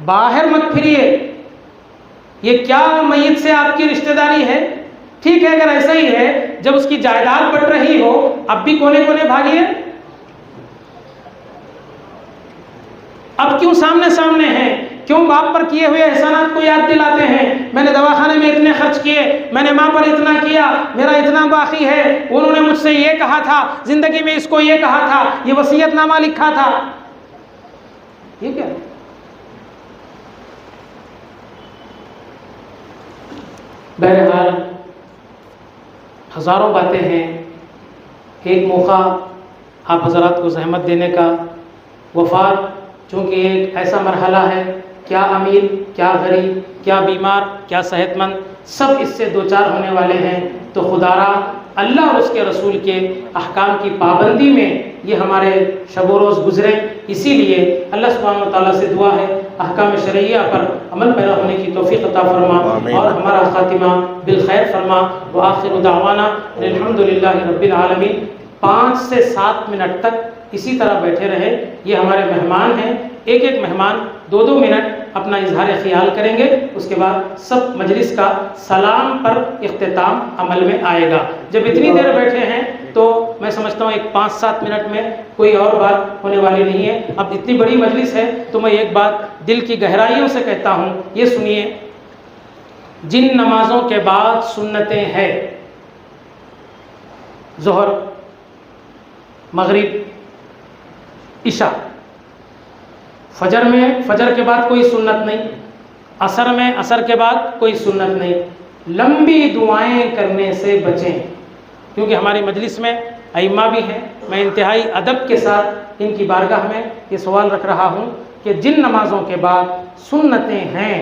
باہر مت پھریے۔ یہ کیا میت سے آپ کی رشتہ داری ہے؟ ٹھیک ہے اگر ایسا ہی ہے، جب اس کی جائیداد بڑھ رہی ہو اب بھی کونے کونے بھاگیے، اب کیوں سامنے سامنے ہیں؟ کیوں باپ پر کیے ہوئے احسانات کو یاد دلاتے ہیں؟ میں نے دواخانے میں اتنے خرچ کیے، میں نے ماں پر اتنا کیا، میرا اتنا باقی ہے، انہوں نے مجھ سے یہ کہا تھا، زندگی میں اس کو یہ کہا تھا، یہ وصیت نامہ لکھا تھا، یہ کیا ہے؟ بہرحال ہزاروں باتیں ہیں، ایک موقع آپ حضرات کو زحمت دینے کا، وفات چونکہ ایک ایسا مرحلہ ہے، کیا امیر، کیا غریب، کیا بیمار، کیا صحت مند، سب اس سے دوچار ہونے والے ہیں، تو خدا را اللہ اور اس کے رسول کے احکام کی پابندی میں یہ ہمارے شب و روز گزرے، اسی لیے اللہ سبحانہ و تعالیٰ سے دعا ہے احکام شرعیہ پر عمل پیرا ہونے کی توفیق عطا فرما اور ہمارا خاتمہ بالخیر فرما۔ وآخر دعوانا الحمدللہ رب العالمین۔ 5 سے 7 منٹ تک اسی طرح بیٹھے رہے، یہ ہمارے مہمان ہیں، ایک ایک مہمان 2-2 منٹ اپنا اظہار خیال کریں گے، اس کے بعد سب مجلس کا سلام پر اختتام عمل میں آئے گا۔ جب اتنی دیر بیٹھے ہیں تو میں سمجھتا ہوں ایک 5-7 منٹ میں کوئی اور بات ہونے والی نہیں ہے۔ اب اتنی بڑی مجلس ہے تو میں ایک بات دل کی گہرائیوں سے کہتا ہوں، یہ سنیے، جن نمازوں کے بعد سنتیں ہیں، ظہر، مغرب، عشاء، فجر میں فجر کے بعد کوئی سنت نہیں، عصر میں عصر کے بعد کوئی سنت نہیں، لمبی دعائیں کرنے سے بچیں، کیونکہ ہماری مجلس میں ائمہ بھی ہیں۔ میں انتہائی ادب کے ساتھ ان کی بارگاہ میں یہ سوال رکھ رہا ہوں کہ جن نمازوں کے بعد سنتیں ہیں،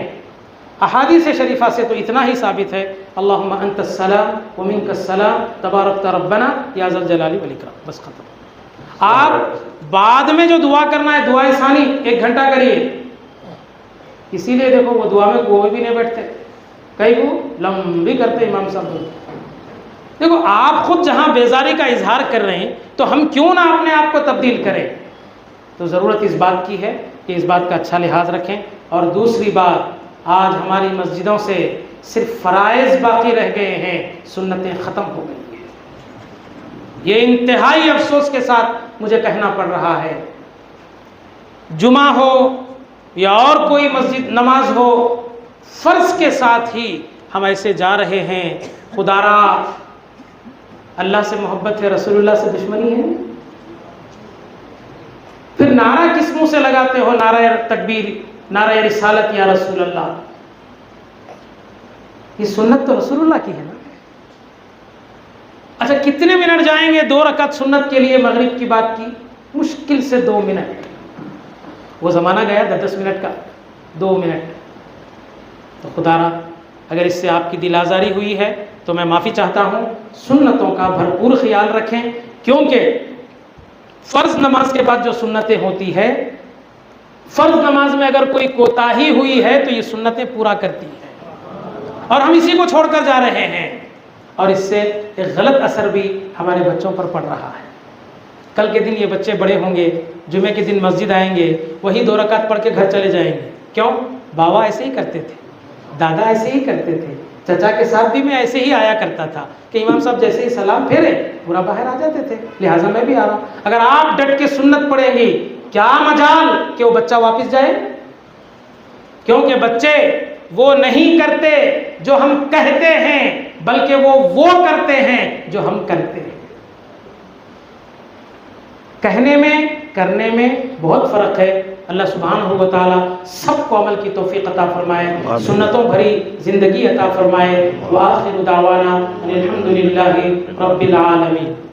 احادیث شریفہ سے تو اتنا ہی ثابت ہے، اللہم انت السلام ومنک السلام تبارکت ربنا یا ذا الجلال والاکرام، بس ختم۔ آپ بعد میں جو دعا کرنا ہے، دعائے ثانی 1 گھنٹہ کریے، اسی لیے دیکھو وہ دعا میں کوئی بھی نہیں بیٹھتے، کئی وہ لمبی کرتے امام صاحب۔ دیکھو آپ خود جہاں بیزاری کا اظہار کر رہے ہیں تو ہم کیوں نہ اپنے آپ کو تبدیل کریں؟ تو ضرورت اس بات کی ہے کہ اس بات کا اچھا لحاظ رکھیں۔ اور دوسری بات، آج ہماری مسجدوں سے صرف فرائض باقی رہ گئے ہیں، سنتیں ختم ہو گئی ہیں۔ یہ انتہائی افسوس کے ساتھ مجھے کہنا پڑ رہا ہے، جمعہ ہو یا اور کوئی مسجد نماز ہو، فرض کے ساتھ ہی ہم ایسے جا رہے ہیں، خدا را اللہ سے محبت ہے، رسول اللہ سے دشمنی ہے۔ پھر نعرہ کس منہ سے لگاتے ہو؟ نعرہ تکبیر، نعرہ رسالت یا رسول اللہ۔ یہ سنت تو رسول اللہ کی ہے نا۔ اچھا کتنے منٹ جائیں گے 2 رکعت سنت کے لیے؟ مغرب کی بات کی، مشکل سے 2 منٹ، وہ زمانہ گیا 10 منٹ کا، 2 منٹ۔ تو خدا را اگر اس سے آپ کی دل آزاری ہوئی ہے تو میں معافی چاہتا ہوں۔ سنتوں کا بھرپور خیال رکھیں، کیونکہ فرض نماز کے بعد جو سنتیں ہوتی ہے، فرض نماز میں اگر کوئی کوتاہی ہوئی ہے تو یہ سنتیں پورا کرتی ہیں، اور ہم اسی کو چھوڑ کر جا رہے ہیں، اور اس سے ایک غلط اثر بھی ہمارے بچوں پر پڑ رہا ہے۔ کل کے دن یہ بچے بڑے ہوں گے، جمعے کے دن مسجد آئیں گے، وہی 2 رکعت پڑھ کے گھر چلے جائیں گے۔ کیوں؟ بابا ایسے ہی کرتے تھے، دادا ایسے ہی کرتے تھے، چچا کے ساتھ بھی میں ایسے ہی آیا کرتا تھا کہ امام صاحب جیسے ہی سلام پھیرے پورا باہر آ جاتے تھے، لہٰذا میں بھی آ رہا ہوں۔ اگر آپ ڈٹ کے سنت پڑھیں گی، کیا مجال کہ وہ بچہ واپس جائے؟ کیونکہ بچے وہ نہیں کرتے جو ہم کہتے ہیں، بلکہ وہ کرتے ہیں جو ہم کرتے ہیں۔ کہنے میں کرنے میں بہت فرق ہے۔ اللہ سبحانہ و تعالی سب کو عمل کی توفیق عطا فرمائے، سنتوں بھری زندگی عطا فرمائے۔ وآخر دعوانا ان الحمد للہ رب العالمین۔